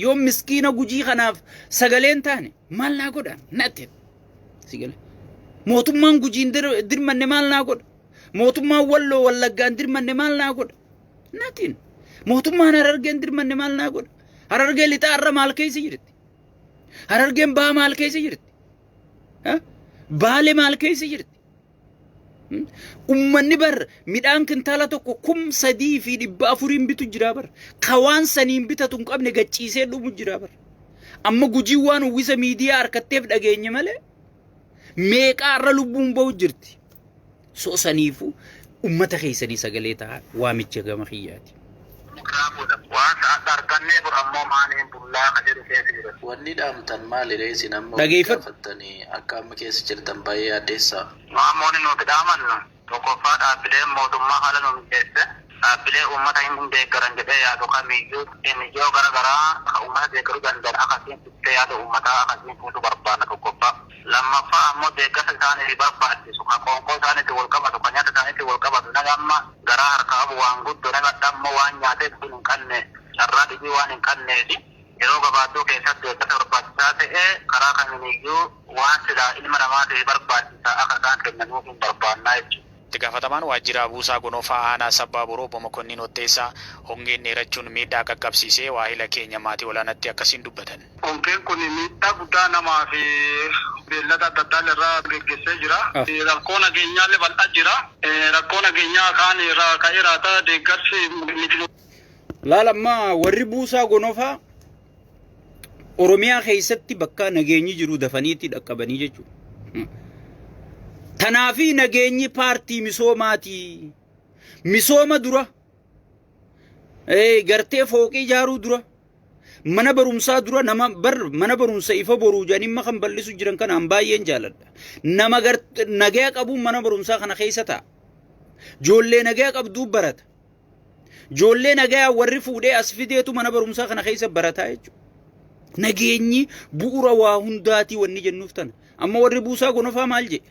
yoo miskiina gujii kanaaf sagaleen taane maal naa godhan natti sigale mootummaan gujiin dirmanne maal naa godha mootummaan walloo wallaggaan dirmanne maal naa godha natiin mootummaan harargeen dirmanne maal naa godha harargeen lixaarra maal keessa jirti harargeen baa maal keessa jirti baale maal keessa jirti ummanni bar midhaan kintaala tokko 3,400 bitu jira bar kawaan saniin bitatu hin qabne gacciisee dhumu jira bar amma gujii waan uwwisa miidiyaa harkatteef dhageenye malee meeqaarra lubbuun ba'u jirti so saniifu ummata keessanii sagalee ta'a waamicha gama kiyyaati waan sa'a argannee ammoo maaniin bullaa ka jedhu keessa jira wanni dhaamtan maalidha isin amma dhageeffatanii akka amma keessa jirtan baay'ee addeessa maamoonni nuti dhaamannu tokkoffaa dhaabbileen mootummaa haala nu mijeesse dhaabbilee uummata hin deeggaran jedhee yaadu kamiyyuu NGO garaagaraa ka uummata deeggaruu danda'an akkasiin itti yaada uummataa akkasiin fuutu barbaada tokkoffaa lammaffaa ammoo deeggarsa isaaniif barbaachisu ka qoonqoo isaaniitti wal qabatu ka nyaata isaaniitti wal qabatu nama amma garaa harkaa qabu waan guddoo nama dhammoo waan nyaateef kun hin qabne carraa dhibee waan hin qabneefi yeroo gabaabduu keessatti deeggarsa barbaachisaa ta'ee karaa kamiiniyyuu waan silaa ilma namaatiif barbaachisaa akka isaan kennanuuf hin barbaannaa jechuudha. Itti gaafatamaan waajjira buusaa gonofaa aanaa sabbaa boroo obbo Mokonnin Otteessaa hongeen dheerachuun miidhaa qaqqabsiisee waahila keenya maatii olaanaatti akkasiin dubbatan. Hongeen kun miidhaa guddaa namaa fi beellada adda addaa irraa geggeessee jira. Rakkoo nageenyaallee bal'aa jira. Rakkoo nageenyaa kaan irraa ka'ee raata deeggarsi miti. Laalammaa warri buusaa gonofaa Oromiyaa keessatti bakka nageenyi jiru dafaniitti dhaqqabanii jechuudha. Tanaafi nageenyi paartii misoomaati. Misooma dura. Gartee fooqii ijaaruu dura. Mana barumsaa dura nama mana barumsa ifa boruu jedhanii amma kan bal'isu jiran kanaan baay'een jaaladha. Nama nagaa qabuun mana barumsaa kana keessa ta'a. Joollee nagaa qabduu barata. Joollee nagaa warri fuudhee as fideetu mana barumsaa kana keessa barataa jechuudha. Nageenyi bu'uura waa hundaatii wanni jennuuf tana. Amma warri buusaa gonofaa maal jedhe?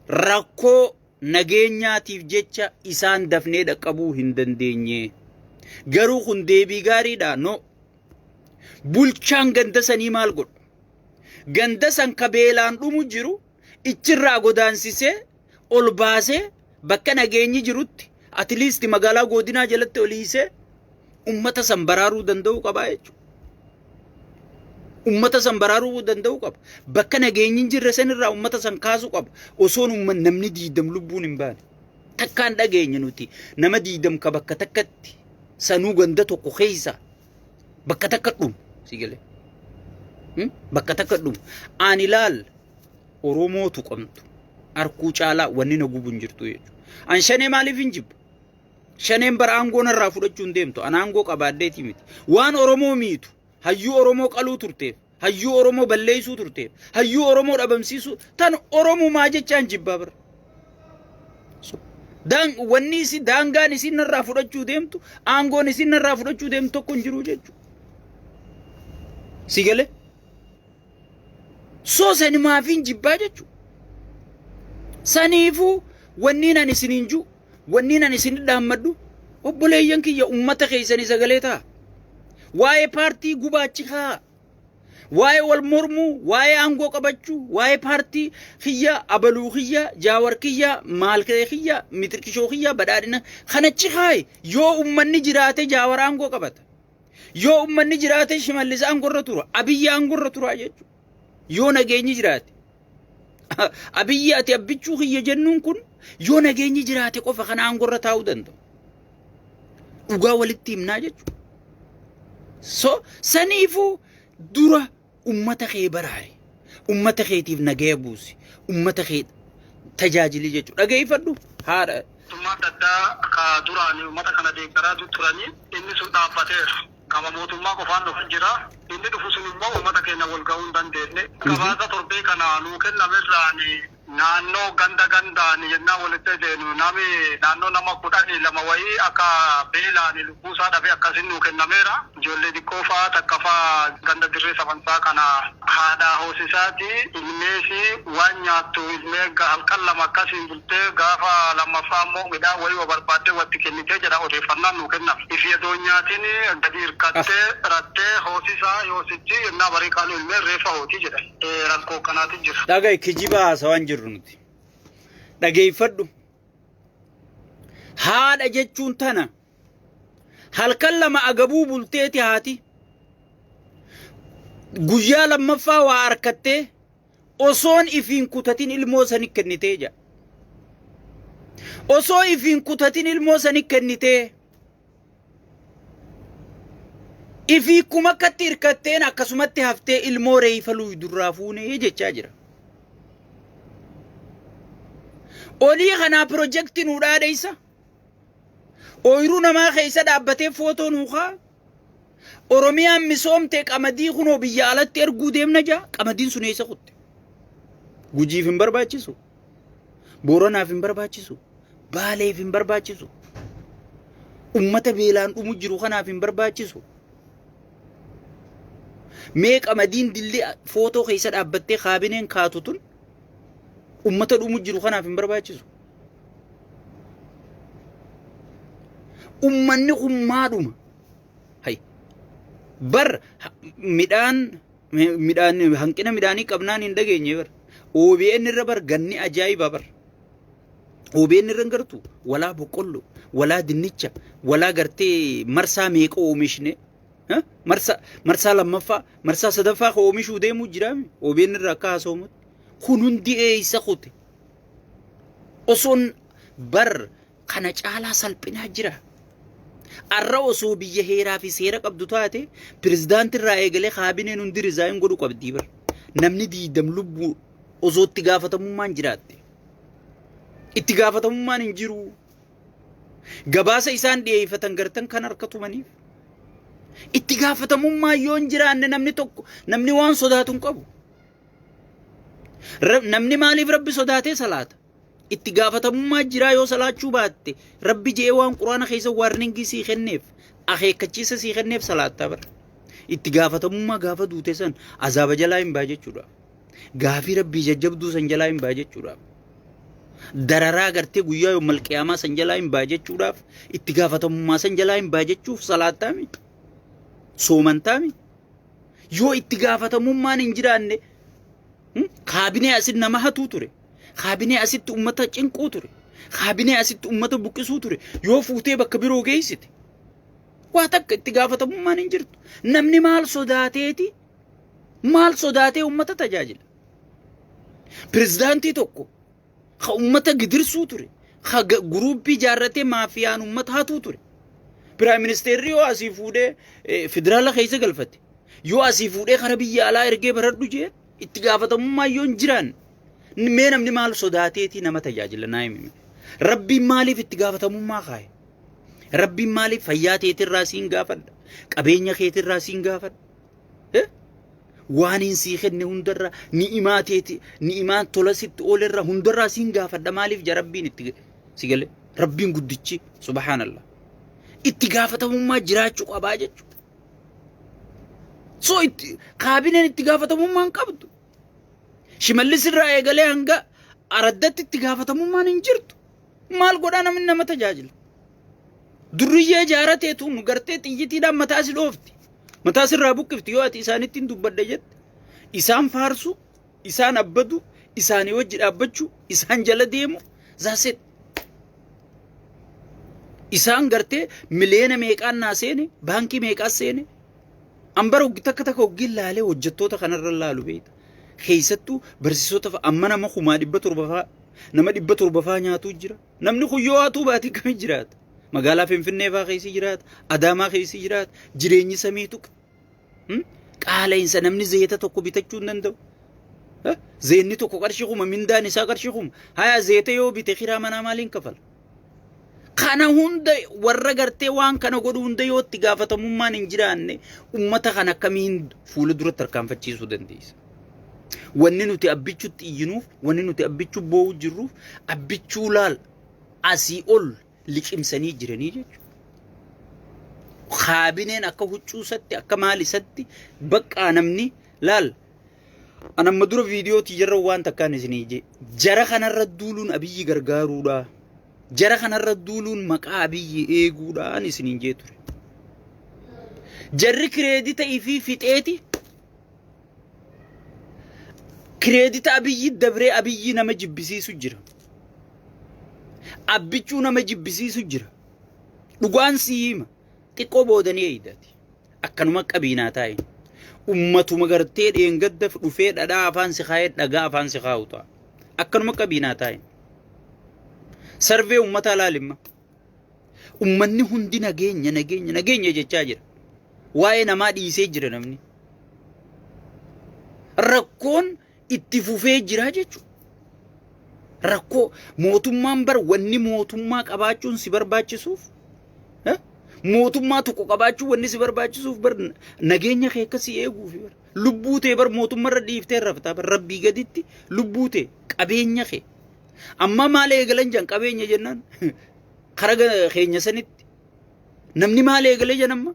Rakkoo nageenyaatiif jecha isaan dafnee dhaqqabuu hin dandeenye. Garuu kun deebii gaariidha no. Bulchaan ganda sanii maal godhu? Ganda san kabeelaan dhumu jiru ichirraa godaansisee ol baasee bakka nageenyi jirutti at least magaalaa godinaa jalatti oliisee ummata san baraaruu danda'u qaba jechuudha. Ummata san baraaruu danda'u qaba. Bakka nageenyi jirre sanirraa ummata san kaasuu qaba. Osoon umman namni 20 lubbuun hin baane. Takkaan dhageenya nuti nama 20 ka bakka takkatti sanuu ganda tokko keessa bakka takka dhumu sigale. Bakka takka dhumu. Ani laal Oromootu qabdu. Arkuu caalaa wanni na gubuun jirtu jechuudha. An shanee maaliif hin jibbu? Shaneen bara aangoo narraa fudhachuun deemtu. An aangoo qabaaddeeti miti. Waan Oromoo miitu. Hayyuu Oromoo qaluu turteef, hayyuu Oromoo balleessuu turteef, hayyuu Oromoo dhabamsiisuu tan Oromumaa jechaan jibbaa bira. Wanni isin daangaan isin narraa fudhachuu deemtu, aangoon isin narraa fudhachuu deemtu tokko hin jiru jechuudha. Si galee? So sanimaaf hin jibbaa jechuudha. Saniifuu wanni nan isiniin jiru, wanni nan isin dhaammadhu, obboleeyyan kiyya ummata keessanii sagalee ta'a. Waa'ee paartii gubaachi haa waa'ee wal mormuu, waa'ee aangoo qabachuu, waa'ee paartii kiyya, abaluu kiyya, jaawar kiyya, maalkee kiyya, mitirkishoo kiyya, badhaadhina kanachi haay yoo ummanni jiraate jaawar aangoo qabata. Yoo ummanni jiraate Shimallis aangorra tura, Abiyyi aangorra tura jechuudha. Yoo nageenyi jiraate. Abiyyi ati abbichuu kiyya jennuun kun yoo nageenyi jiraate qofa kana aangorra taa'uu danda'u. Dhugaa walitti himnaa jechuudha. So saniifuu dura ummata kee baraare, ummata keetiif nagaya buusi, ummata kee tajaajili jechuudha. Dhageeffadhu haadha. Mootummaan addaa ka duraanii uummata kana deeggaraa turanii inni sun dhaabbateera. Kama mootummaa qofaan dhufu jira. Inni dhufu sun immoo uummata keenya wal ga'uu hin dandeenye. Gabaasa torbee kana nuu kennamerraani naannoo gandaan yennaa walitti deenu naannoo nama 12 wayii akka beelaan lubbuusaa dhabe akkasin nuu kennameera. Ijoollee xiqqoo fa'aa takka fa'aa ganda dirree safansaa kana haadha hoosisaati ilmeesi waan nyaattu ilmee halkan lama akkasiin bultee gaafa lammaffaa immoo midhaan wayii barbaaddee watti kennitee jedha odeeffannaan nuu kenname. Ifi adoonyaatiin gadi hirkattee rattee hoosisaa yoosichi yennaa barii kaanu ilmee reeffa hootii jedha. Rakkoo kanaati jira. Dhaga'i kijiba haasawaan jirru nuti. Dhageeffadhu. Haadha jechuun tana halkan lama agabuu bulteeti haati. Guyyaa lammaffaa waa harkattee osoon ifiin kutatin ilmoo sani kennitee jira. Osoo ifiin kutatin ilmoo sani kennitee ifii kuma akkatti hirkatteen akkasumatti haftee ilmoo reefa luyi durraa fuunee jechaa jira. Olii kanaa pirojektii nuu dhaadheessa. Ooyiruu namaa keessa dhaabbatee footoo nuu kaa. Oromiyaan misoomtee qamadii kunoo biyya alatti erguu deemna jaa. Qamadiin sun eessa kutte? Gujiif hin barbaachisu. Booranaaf hin barbaachisu. Baaleef hin barbaachisu. Ummata beelaan dhumu jiru kanaaf hin barbaachisu. Mee qamadiin dillee footoo keessa dhaabbattee kaabineen kaatu tun ummata dhumu jiru kanaaf hin barbaachisu. Ummanni kun maadhuma. Hay. Bar midhaan hanqina midhaanii qabnaan hin dhageenye bar. OBN irra bar ganni ajaa'iba bar. OBN irra gartuu walaa boqqollo, walaa dinnicha, walaa gartee marsaa meeqa oomishne. Marsaa lammaffaa, marsaa sadaffaa ka oomishuu deemuu jiraame. OBN irra akka haasawumutti. Kun hundi eessa kute. Osoon bar kana caalaa salphinaa jira. Arra osoo biyya heeraa fi seera qabdu taate pirezidaantii irraa eegalee kaabineen hundi rizaayin godhu qabdii bar. Namni 20 lubbuu osoo itti gaafatamummaan jiraatte. Itti gaafatamummaan hin jiru. Gabaasa isaan dhiyeeffatan gartan kan harka tumaniif. Itti gaafatamummaa yoo hin jiraanne namni tokko namni waan sodaatu hin qabu. Namni maaliif rabbi sodaatee salaata? Itti gaafatamummaa jiraa yoo salaachuu baatte rabbi jee waan quraana keessa warningii sii kenneef akeekkachiisa sii kenneef salaattaa bara. Itti gaafatamummaa gaafa duute san azaaba jalaa hin baa jechuudha. Gaafii rabbii jajjabduu san jalaa hin baa jechuudha. Dararaa gartee guyyaa yoo malqiyaamaa san jalaa hin baa jechuudhaaf itti gaafatamummaa san jalaa hin baa jechuuf salaattaa mi? Soomantaa mi? Yoo itti gaafatamummaan hin jiraanne kaabinee asit nama hatuu ture. Kaabinee asitti ummata cinquu ture. Kaabinee asitti ummata buqqisuu ture. Yoo fuutee bakka biroo geessite waa takka itti gaafatamummaan hin jirtu. Namni maal sodaateeti? Maal sodaatee ummata tajaajila? Pirezidaantii tokko ka ummata gidirsuu ture. Ka guruuppii jaarratee maafiyaan ummata hatuu ture. Piraayim ministeerri yoo asii fuudhee federaala keessa galfate. Yoo asii fuudhee kara biyya alaa ergee baradhu jee itti gaafatamummaa yoo hin jiraanne. Mee namni maal sodaateeti nama tajaajila naa himi. Rabbiin maaliif itti gaafatamummaa kaaye? Rabbiin maaliif fayyaa teetirraa siin gaafadha? Qabeenya keetirraa siin gaafadha? Waan hin sii kenne hundarraa ni'imaa teeti ni'imaan tola sitti oolerraa hundarraa siin gaafadha maaliif ja rabbiin itti si galee? Rabbiin guddichi subhaanallah. Itti gaafatamummaa jiraachuu qabaa jechuudha. So kaabineen itti gaafatamummaa hin qabdu. Shimallis irraa eegalee hanga araddatti itti gaafatamummaan hin jirtu. Maal godhaa namni nama tajaajila? Durriyyee jaarateetu nu gartee xiyyitiidhaan mataa si dhoofti. Mataa sirraa buqqifti yoo ati isaanitti hin dubbadde jette isaan faarsu, isaan abbadu, isaanii wajji dhaabbachuu, isaan jala deemu, zaaset. Isaan gartee miliyoona meeqaan naa seene, baankii meeqaa seene. Ambara takka hoggi laalee hojjettoota kanarra laalu beekta. Keessattuu barsiisota amma nama kumaa 700 fa'aa, nama 700 fa'aa nyaatu jira. Namni kuyyoo haatuu baatii kamii jiraata? Magaalaa Finfinnee fa'aa keessa jiraata, Adaamaa keessa jiraata, jireenyi samiitu qaala'insa namni zeeta tokko bitachuu hin danda'u. Zeenni tokko qarshii kuma, mindaan isaa qarshii kuma. Haya zeeta yoo bite kiraa manaa maaliin kafala? Kana hunda warra gartee waan kana godhu hunda yoo itti gaafatamummaan hin jiraanne ummata kana akkamiin fuula duratti tarkaanfachiisuu dandeessa? Wanni nuti abbichuutti iyyinuuf, wanni nuti abbichuu boo'u jirruuf, abbichuu laal asii ol liqimsanii jiranii jechuudha. Kaabineen akka huccuusatti, akka maalisatti baqqaa namni laal. Anamma dura viidiyooti jirra waan takkaan isinii je. Jara kanarra duuluun abiyyi gargaaruudha. Jara kanarra duuluun maqaa abiyyi eeguudhaan isiniin jee ture. Jarri kireedita ifii fixeeti. Kireedita abiyyi dabree abiyyi nama jibbisiisu jira. Abbichuu nama jibbisiisu jira. Dhugaan siima. Xiqqoo boodanii eeydati. Akkanuma qabiinaa taa'e. Ummatuma gartee dheengadda dhufee dhadhaa afaan si kaa'ee dhagaa afaan si kaa'u ta'a. Akkanuma qabiinaa taa'e. Sarvee ummataa laalimma. Ummanni hundi nageenya jechaa jira. Waa'ee namaa dhiisee jira namni. Rakkoon itti fufee jira jechuudha. Rakkoo mootummaan bar wanni mootummaa qabaachuun si barbaachisuuf. Mootummaa tokko qabaachuu wanni si barbaachisuuf bar nageenya kee akkasii eeguuf bar. Lubbuu tee bar mootummaarra dhiiftee raftaa bar rabbii gaditti lubbuu tee qabeenya kee. Amma maal eegalan jan qabeenya jennaan kara keenya sanitti namni maal eegale jenamma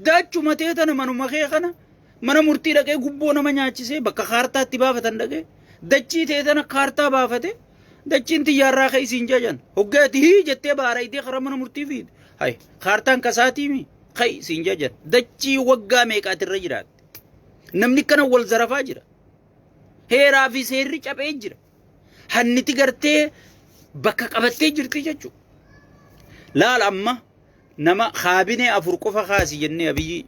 daachuma tee tana manuma kee kana mana murtii dhaqee gubboo nama nyaachisee bakka kaartaatti baafatan dhaqee dachii tee tana kaartaa baafate dachiin xiyyaarraa kee isiin jajan hoggaati hii jettee baaraayitee kara mana murtii fiide hay kaartaan kasaatii mi kay isiin jajan dachii waggaa meeqaatirra jiraatte namni kana wal zarafaa jira heeraa fi seerri cabee jira. Hanniti gartee bakka qabattee jirti jechuudha. Laal amma nama kaabinee 4 qofa kaasi jennee abiyyi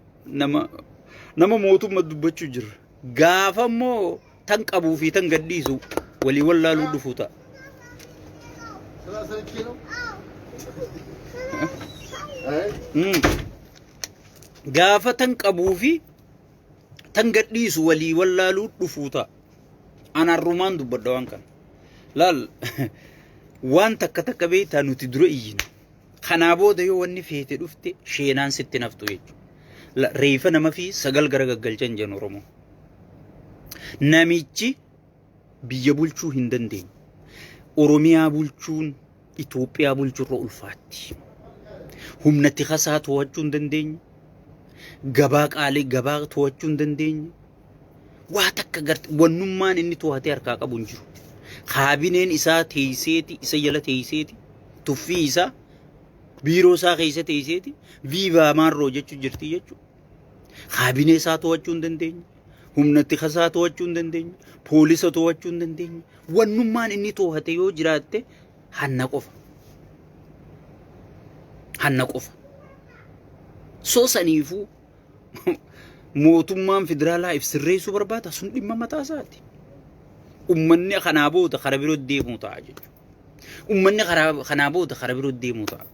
nama mootummaa dubbachuu jirra. Gaafa immoo tan qabuu fi tan gadhiisu walii wallaaluu dhufuu ta'a. Gaafa tan qabuu fi tan gadhiisu walii wallaaluu dhufuu ta'a. Anaan rumaan dubbadha waan kana. Laal waan takka beektaa nuti dura iyyina. Kanaa booda yoo wanni feete dhufte sheenaan sitti naftu jechuudha. Reefa nama fi sagal gara gaggalchan jennu Oromoo. Namichi biyya bulchuu hin dandeenye. Oromiyaa bulchuun Itoophiyaa bulchuurra ulfaatti. Humnatti kasaa to'achuu hin dandeenye. Gabaa qaalee gabaa to'achuu hin dandeenye. Waa takka garte wannummaan inni to'atee harkaa qabu hin jiru. Kaabineen isaa teesseeti isa jala teesseeti tuffii isaa biiroo isaa keessa teesseeti viivaa maarroo jechuu jirti jechuudha. Kaabinee isaa to'achuu hin dandeenye. Humnatti kasaa to'achuu hin dandeenye. Poolisa to'achuu hin dandeenye. Wannummaan inni to'ate yoo jiraatte hanna qofa. Hanna qofa. Soosaniifuu mootummaan federaalaa ibsirreessuu barbaada sun dhimma mataa isaati. Ummanni kanaa booda kara biroo deemuu ta'a jechuudha. Ummanni kanaa booda kara biroo deemuu ta'a.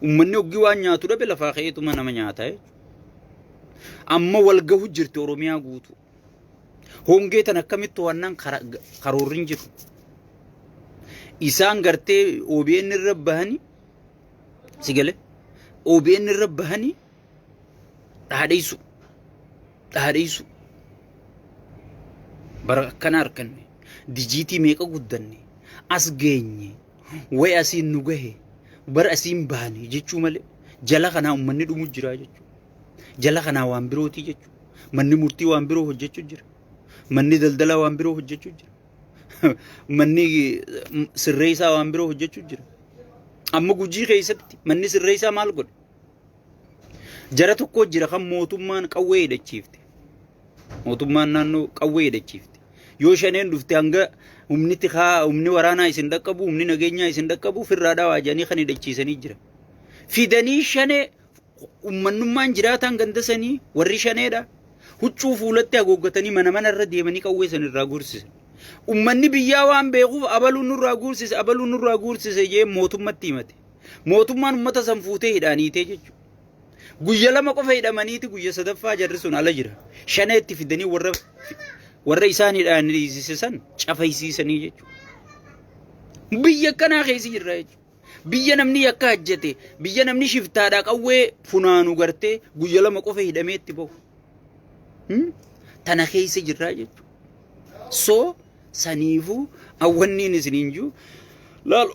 Ummanni oggii waan nyaatu dhabe lafaa ka'eetuma nama nyaata jechuudha. Amma wal gahu jirti Oromiyaa guutuu. Hongee tan akkamitti to'annaan karoorri hin jiru. Isaan gartee OBN irra bahanii sigale OBN irra bahanii dhaadheessu bara akkana arganne dijiitii meeqa guddanne as geenye way asiin nu gahe bara asiin baane jechuu malee jala kanaa ummanni dhumu jira jechuu jala kanaa waan birooti jechuu manni murtii waan biroo hojjechuu jira manni daldala waan biroo hojjechuu jira manni sirreessaa waan biroo hojjechuu jira amma Gujii keessatti manni sirreessaa maal godhe jara tokko jira kan mootummaan qawwee hidhachiifte mootummaan naannoo qawwee hidhachiifte yoo shaneen dhufte hanga humni waraanaa isin dhaqqabu humni nageenyaa isin dhaqqabu firraa dhawaajanii kan hidhachiisanii jira fidanii shanee ummannummaan jiraataan gandasanii warri shaneedha huccuu fuulatti hagooggatanii mana irra deemanii qawwee san irraa guursisan ummanni biyyaa waan beekuuf abaluun nurraa guursise jee mootummatti himate mootummaan ummata san fuutee hidhaaniitee jechuudha guyya lama qofa hidhamaniiti guyya sadaffaa jarri sun ala jira shaneetti fidanii warra isaan hidhaanisiisan cafaysiisanii jechuudha biyya kanaa keessa jirra jechuudha biyya namni yakka hajjate biyya namni shiftaadhaa qawwee funaanu gartee guyya lama qofa hidhameetti bahu tana keessa jirra jechuudha so saniifuu awwanniin isiniin jiru laal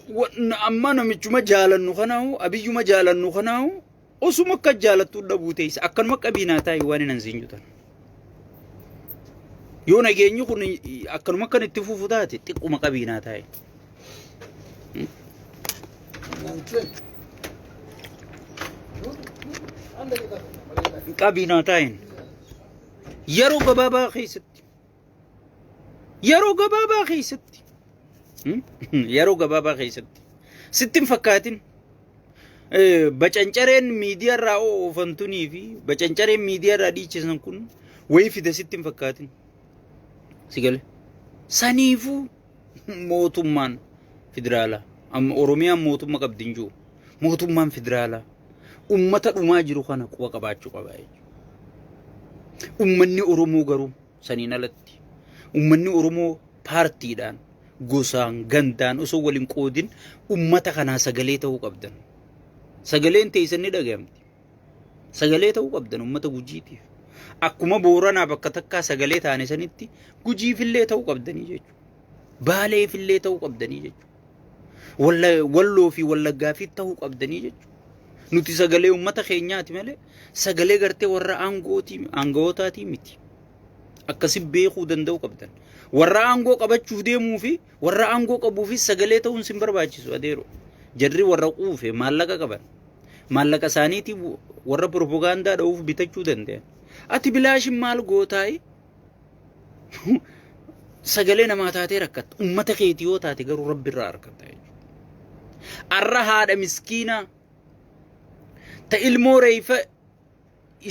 amma namichuma jaalannu kanaahu abiyyuma jaalannu kanaahu osuma akka jaalattu dhabuuteessa akkanuma qabiinaa taa'e waan hin ansiinjutan yoo nageenyi kun akkanuma kan itti fufu taate xiqquma qabiinaa taa'e qabiinaa taa'een yeroo gabaabaa keessatti yeroo gabaabaa keessatti sittin fakkaatin bacancareen miidiyaa irraa oofantunii fi bacancareen miidiyaa irraa dhiichisan kun wayi fida sittin fakkaatin sigale saniifuu mootummaan federaalaa amma oromiyaan mootummaa qabdin jiru mootummaan federaalaa ummata dhumaa jiru kana quba qabaachuu qaba ummanni oromoo garuu saniin alatti ummanni oromoo paartiidhaan gosaan gandaan osoo waliin qoodin ummata kanaa sagalee ta'uu qabdan sagaleen teessan ni dhaga'amti sagalee ta'uu qabdan ummata gujiitiif akkuma booranaa bakka takkaa sagalee taane sanitti gujiifillee ta'uu qabdanii jechuudha baaleefillee ta'uu qabdanii jechuudha walloo fi wallaggaafii ta'uu qabdanii jechuudha nuti sagalee ummata keenyaati malee sagalee gartee warra aangootaati miti akkasi beekuu danda'u qabdan warra aangoo qabachuuf deemuu fi warra aangoo qabuu fi sagalee ta'uun sin barbaachisu adeero jarri warra quufe maallaqa qaban maallaqa isaaniitii warra propagaandaa dha'uuf bitachuu danda'an ati bilaashin maal gootaay sagalee namaa taatee rakkatta ummata keetii yoo taate garuu rabbi irraa harkatta arra haadha miskiinaa ta ilmoo reeyfa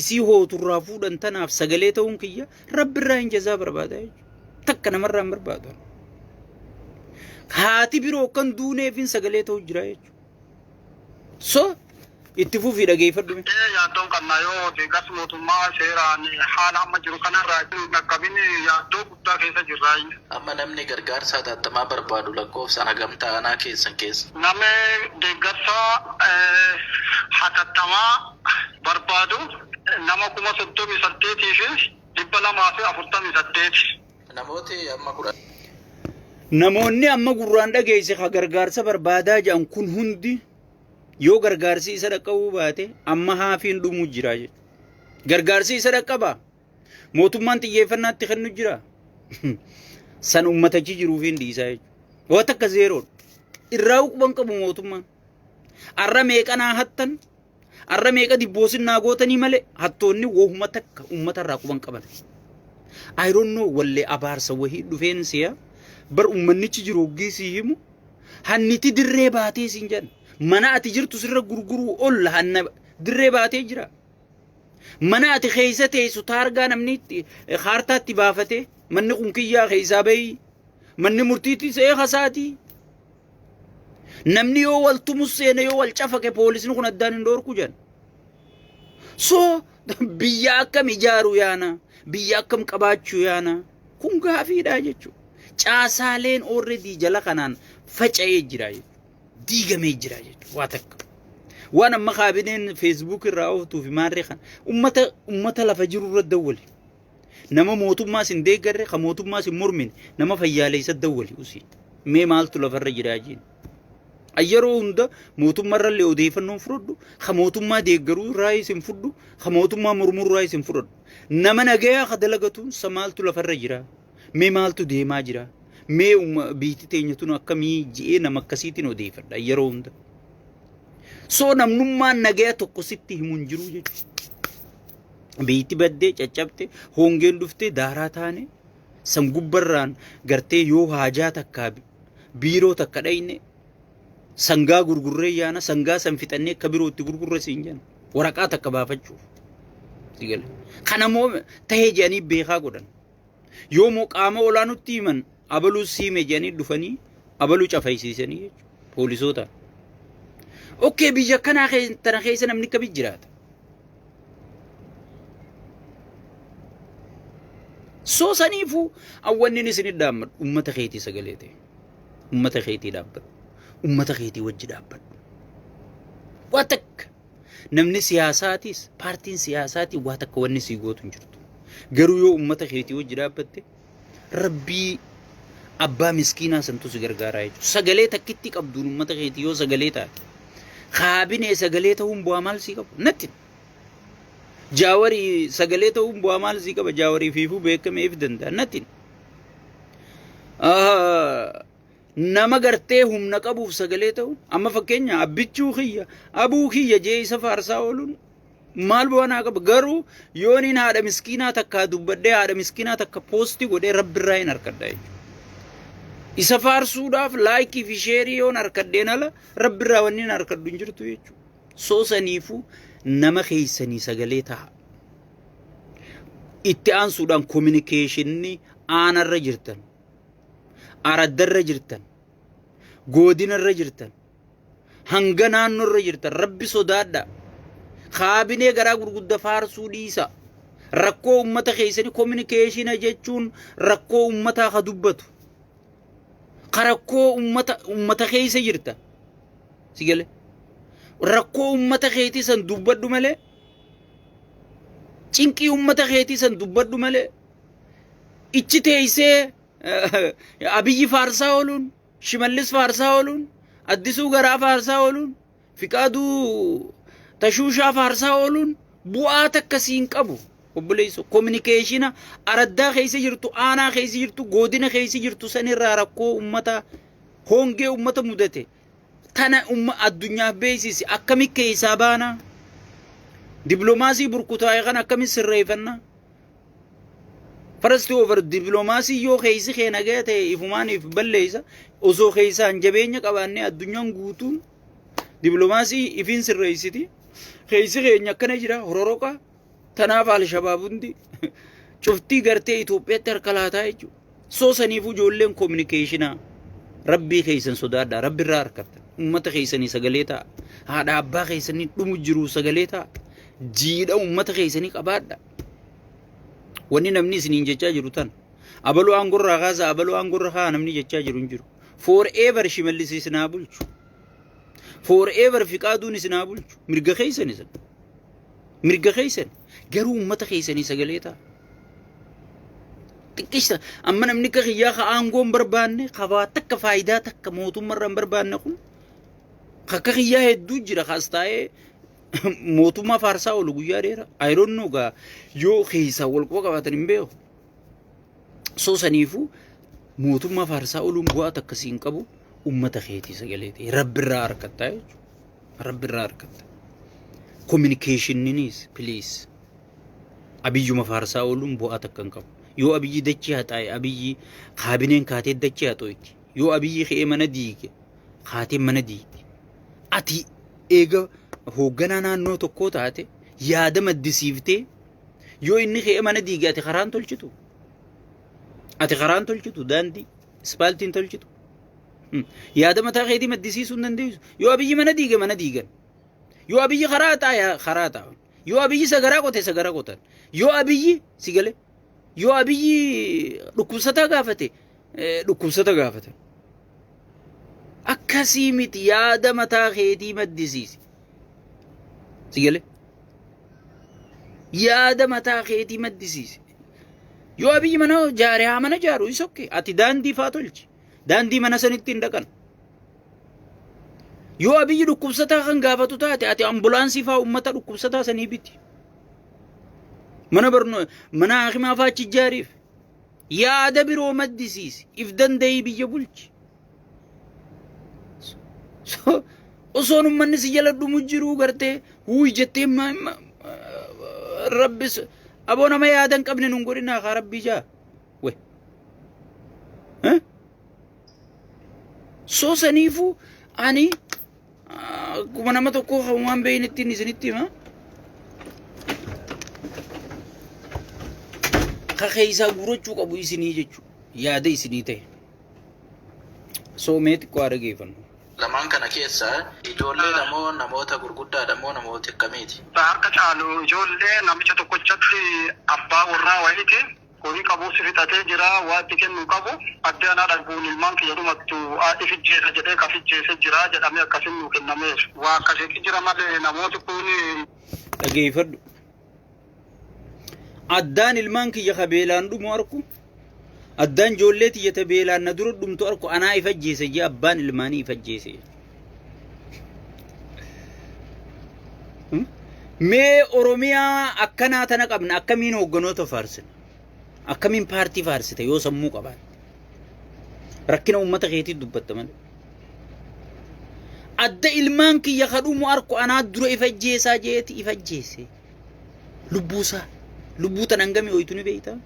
isii hooturraa fuudhan tanaaf sagalee ta'uun kiyya rabbi irraa hin jazaa barbaada takka namarraa hin barbaadu haati biroo kan duuneefin sagalee ta'uu jira jechuudha so itti fufii dhageeffadhu yaaddoon kannaa yoo deeggarsi mootummaa seeraan haala amma jiru kanarraa dhaqqabin yaaddoo guddaa keessa jirraa amma namni gargaarsa hatattamaa barbaadu lakkoofsaan hagam ta'anaa keessan keessa namni deeggarsa hatattamaa barbaadu nama 38,000 fi 248 namoonni amma gurraan dhageesse ka gargaarsa barbaadaa jedhan kun hundi yoo gargaarsi isa dhaqqabuu baate amma haafiin dhumuu jira jechuudha gargaarsi isa dhaqqaba mootummaan xiyyeeffannaatti kennu jira san ummatachi jiruuf hin dhiisaa jechuudha waan akka zeeroodha irraa uquban qabu mootummaan arra meeqanaa hattan arra meeqa dibboosinaa gootanii malee hattoonni wohuma takka ummata irraa quban qaban I don't know wallee abaarsa wahii dhufeen siya bar ummannichi jiru ogeessii himu hanniti dirree baatee siin jedhan mana ati jirtu sirra gurguruu olla hanna dirree baatee jira mana ati keessa teessu taargaa namni kaartaatti baafate manni kun kiyyaa keessaa bahi manni murtiitti see hasaati namni yoo wal tumus seene yoo wal cafake poolisni kun addaan hin dhoorku jedhan so biyya akkam ijaaru yaana biyya akkam qabaachuu yaana kun gaafiidha jechuudha caasaaleen already jala kanaan faca'ee jira jechuudha diigamee jira jechuudha waa takka waan amma kaabineen Facebook irraa ooftuu fi maarree kan ummata lafa jiru irra dawwali nama mootummaa sin deeggarre ka mootummaa sin mormine nama fayyaalessa dawwali usii mee maaltu lafarra jira jiin ayyaroo hunda mootummaa irrallee odeeffannoon fudhadhu ka mootummaa deeggaruu irraa isin fudhu ka mootummaa mormuu irraa isin fudhadhu nama nagayaa ka dalagatu maaltu lafarra jira mee maaltu deemaa jira mee biitti teenyatuun akkamii ji'ee nama akkasiitiin odeeffadha yeroo hunda soo namnummaan nagaya tokko sitti himuun jiru jechuudha biitti baddee caccabte hongeen dhuftee daaraa taane san gubbarraan gartee yoo haajaa takkaa biiroo takka dhayne sangaa gurgurree yaana sangaa san fixannee akka birootti gurgurre siin jenna waraqaa takka baafachuuf sigale kanamoo tahee jedhanii beekaa godhan yoo moo qaama olaanutti himan abaluu siime jedhanii dhufanii abaluu cafaysiisanii jechuudha poolisoota. Okay, biyya kanaa tana keessa namni akkamitti jiraata? Soo saniifuu awwanni isin dhaabbadhu ummata keetii sagalee ta'e ummata keetii dhaabbadhu ummata keetii wajji dhaabbadhu. Waa takka namni siyaasaatis paartiin siyaasaatii waa takka wanni sii gootu hin jirtu. Garuu yoo ummata keetii wajji dhaabbatte rabbii abbaa miskiinaa santu si gargaaraa jechuudha. Sagalee takkitti qabduun ummata keetii yoo sagalee taate kaabinee sagalee ta'uun bu'aa maal sii qabu? Natti. Jaawarii sagalee ta'uun bu'aa maal sii qaba? Jaawarii fiifuu beekameef danda'a. Natti. Nama gartee humna qabuuf sagalee ta'uun amma fakkeenya abbichuu kiyya abuu kiyya jee isa faarsaa ooluun maal bu'aa naa qaba? Garuu yooniin haadha miskiinaa takkaa dubbadhee haadha miskiinaa takka poostii godhee rabbirraa hin harkadhaa jechuudha. Isa faarsuudhaaf laayikii fi sheerii yoon harkadheen ala rabbirraa wanni hin harkadhu hin jirtu jechuudha. Soo saniifuu nama keessanii sagalee ta'a. Itti aansuudhaan kominikeeshinii aanarra jirtan, araddarra jirtan, godinarra jirtan, hanga naannoorra jirtan rabbi sodaadha. Kaabinee garaa gurguddaa faarsuu dhiisa. Rakkoo ummata keessanii kominikeeshina jechuun rakkoo ummataa ka dubbatu. Karakkoo ummata keessa jirta. Sigale. Rakkoo ummata keetii san dubbadhu malee. Cinqii ummata keetii san dubbadhu malee. Ichi teessee Abiyyi faarsaa ooluun, Shimallis faarsaa ooluun, Addisuu Garaa faarsaa ooluun, Fiqaaduu Tashuushaa faarsaa ooluun bu'aa takka siin qabu. Obboleessu kominikeeshina araddaa keessa jirtu, aanaa keessa jirtu, godina keessa jirtu sanirraa rakkoo ummata hongee ummata mudate tana addunyaaf beeksisi akkamitti keessaa baana? Dipiloomaasii burkutaa'e kan akkamitti sirreeffanna? First over dipiloomaasii yoo keessi keenya ga'e ta'e ifumaaniif balleessa osoo keessaan jabeenya qabaannee addunyaan guutuun dipiloomaasii ifiin sirreessiti. Keessi keenya akkana jira hororoqa. Tanaaf al-shabaab hundi cuftii gartee Itoophiyaatti harka laataa jechuudha. Soo saniifuu ijoolleen kominikeeshinaa rabbii keessan sodaadhaa rabbirraa harkattan ummata keessanii sagalee ta'a. Haadha abbaa keessanii dhumu jiru sagalee ta'a. Jiidha ummata keessanii qabaadha. Wanni namni isiniin jechaa jiru tan abaluu aangorraa kaasa abaluu aangorra haa namni jechaa jiru hin jiru. Forever Shimallis isinaa bulchu. Forever Fiqaaduun isinaa bulchu. Mirga keessanii san. Mirga keessanii. Garuu ummata keessanii sagalee ta'a. Xiqqeessa amma namni akka kiyyaa ka aangoo hin barbaanne qabaa takka faayidaa takka mootummaarraa hin barbaanne kun akka kiyyaa hedduu jira kaas taa'ee mootummaa faarsaa oolu guyyaa dheeraa. I don't know gaa yoo keessaa wal quba qabaatan hin beeku. Soo saniifuu mootummaa faarsaa ooluun bu'aa takka siin qabu ummata keetii sagalee ta'e rabbirraa harkattaa jechuudha. Rabbirraa harkatta. Communicationiniis please. Abiyyuma faarsaa ooluun bu'aa takka hin qabu. Yoo abiyyi dachee haxaa'e abiyyi kaabineen kaatee dachee haxooyti. Yoo abiyyi ka'ee mana diige kaateen mana diige. Ati eega hoogganaa naannoo tokkoo taate yaada maddisiiftee yoo inni ka'ee mana diige ati karaan tolchitu. Ati karaan tolchitu daandii ispaaltiin tolchitu. Yaada mataa keetii maddisiisuu hin dandeessu. Yoo abiyyi mana diige mana diigan. Yoo abiyyi karaa taa'e karaa taa'an. Yoo abiyyi sagaraa qote sagaraa qotan. Yoo abiyyi sigale. Yoo abiyyi dhukkubsataa gaafate dhukkubsata gaafatan. Akkasii miti yaada mataa keetii maddisiisi. Sigale. Yaada mataa keetii maddisiisi. Yoo abiyyi mana jaare haa mana jaaru is okay. Ati daandii faa tolchi. Daandii mana sanitti hin dhaqan. Yoo abiyyi dhukkubsataa kan gaafatu taate ati ambulaansii faa ummata dhukkubsataa sanii biti. Mana hakimaa faa achi ijaariif. Yaada biroo maddisiisi. If danda'ii biyya bulchi. Osoon ummanni si jala dhumu jiru gartee huuy jettee rabbis abona ma yaadan qabne nun godina ka rabbi ja we so sanifu ani kuma nama tokko waan beeynitti isinitti ma ka keeysa gurachuu qabu isinii jechu yaada isinii ta'e so meeti ko arageefan lamaan kana keessa ijoollee namoota gurguddaadha moo namoota akkamiiti? Harka caalu ijoollee namicha tokkochatti abbaa warraa wayiiti horii qabu sifitatee jira waatti kennu qabu adde anaa dhalbuun ilmaan kiyya dhumattu ifijjeessa jedhee kafijjeesse jira jedhamee akkasin nuu kennameef waa akkasitti jira malee namooti kun dhageeffadhu addaan ilmaan kiyya kabeelaan dhumu arku addaan ijoollee tiyyata beelaan na dura dhumtu arku anaa ifajjeesse jee abbaan ilmaanii ifajjeesse mee oromiyaa akkanaa tana qabna akkamiin hoogganoota faarsina akkamiin paartii faarsite yoo sammuu qabaatte rakkina uummata keetii dubbatta malee adda ilmaan kiyya kadhumu arku anaa dura ifajjeessaa jeeti ifajjeesse lubbuu tan hangamii hoytu ni beeytaa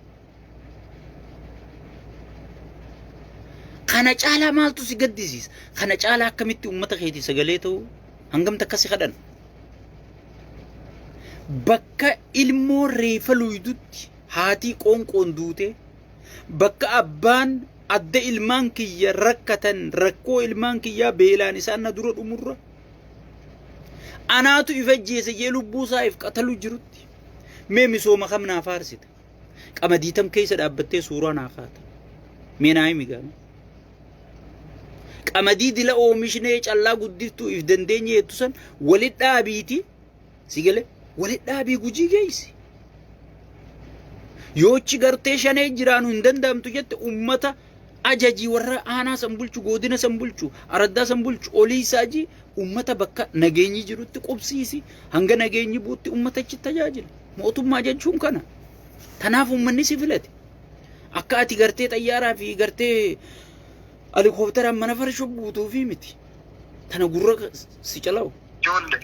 kana caalaa maaltu si gaddisiisa kana caalaa akkamitti uummata keetii sagalee ta'u hangamta akkasi kadhan bakka ilmoo reefa luydutti haatii qoonqoon duute bakka abbaan adda ilmaan kiyya rakkatan rakkoo ilmaan kiyyaa beelaan isaan na dura dhumurra anaatu ifajjeesse jee lubbuu isaa if qatalu jirutti mee misooma kam naa faarsite qamadii tam keessa dhaabbattee suuraa naa kaata mee naa himi gaama qamadii dila oomishnee callaa guddiftuu if dandeenye jettu san walit dhaabiiti sigale walit dhaabii gujii geessi yoochi gartee shanee jiraanu hin danda'amtu jette ummata ajaji warra aanaa san bulchu godina san bulchu araddaa san bulchu olii isaaji ummata bakka nageenyi jirutti qubsiisi hanga nageenyi buutti ummatachi tajaajila mootummaa jechuun kana tanaaf ummanni si filate akka ati gartee xayyaaraa fi gartee helikooftera mana farsho buutuu fi miti tana gurra si calaa'u ijoollee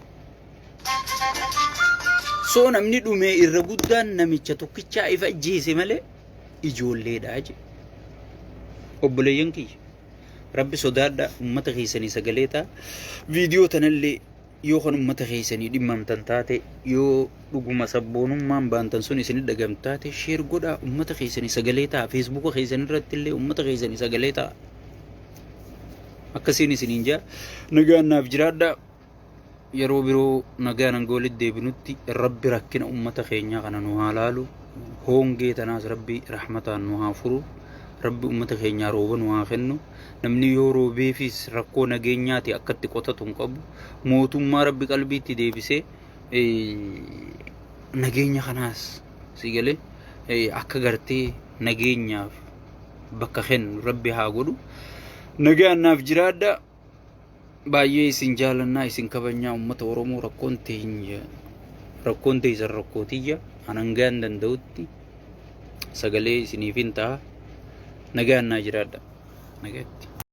so namni dhumee irra guddaan namicha tokkichaa ifa ajjeese malee ijoolleedha je obboleeyyan kiyya rabbi sodaadha ummata keessanii sagalee ta'a viidiyoo tanallee yoo kan ummata keessanii dhimmamtan taate yoo dhuguma sabboonummaan baantan sun isin dhagamtaate sheer godhaa ummata keessanii sagalee ta'a feesbuuka keessanii irratti illee ummata keessanii sagalee ta'a akkasiin isiniin jaa nagaan naaf jiraadha yeroo biroo nagaan angoolit deebinutti rabbi rakkina ummata keenyaa kana nu haa laalu hoongee tanaas rabbi rahmataan nu haa furu rabbi ummata keenyaa rooba nu haa kennu namni yoo roobeefis rakkoo nageenyaati akkatti qotatu hin qabu mootummaa rabbi qalbiitti deebisee nageenya kanaas sigale akka gartee nageenyaaf bakka kennu rabbi haa godhu nagaan naaf jiraadha baay'ee isin jaalannaa isin kabajnaa ummata oromoo rakkoon teeysan rakkootiyya anangaan danda'utti sagalee isiniif hin ta'a nagaan naa jiraadha nagaatti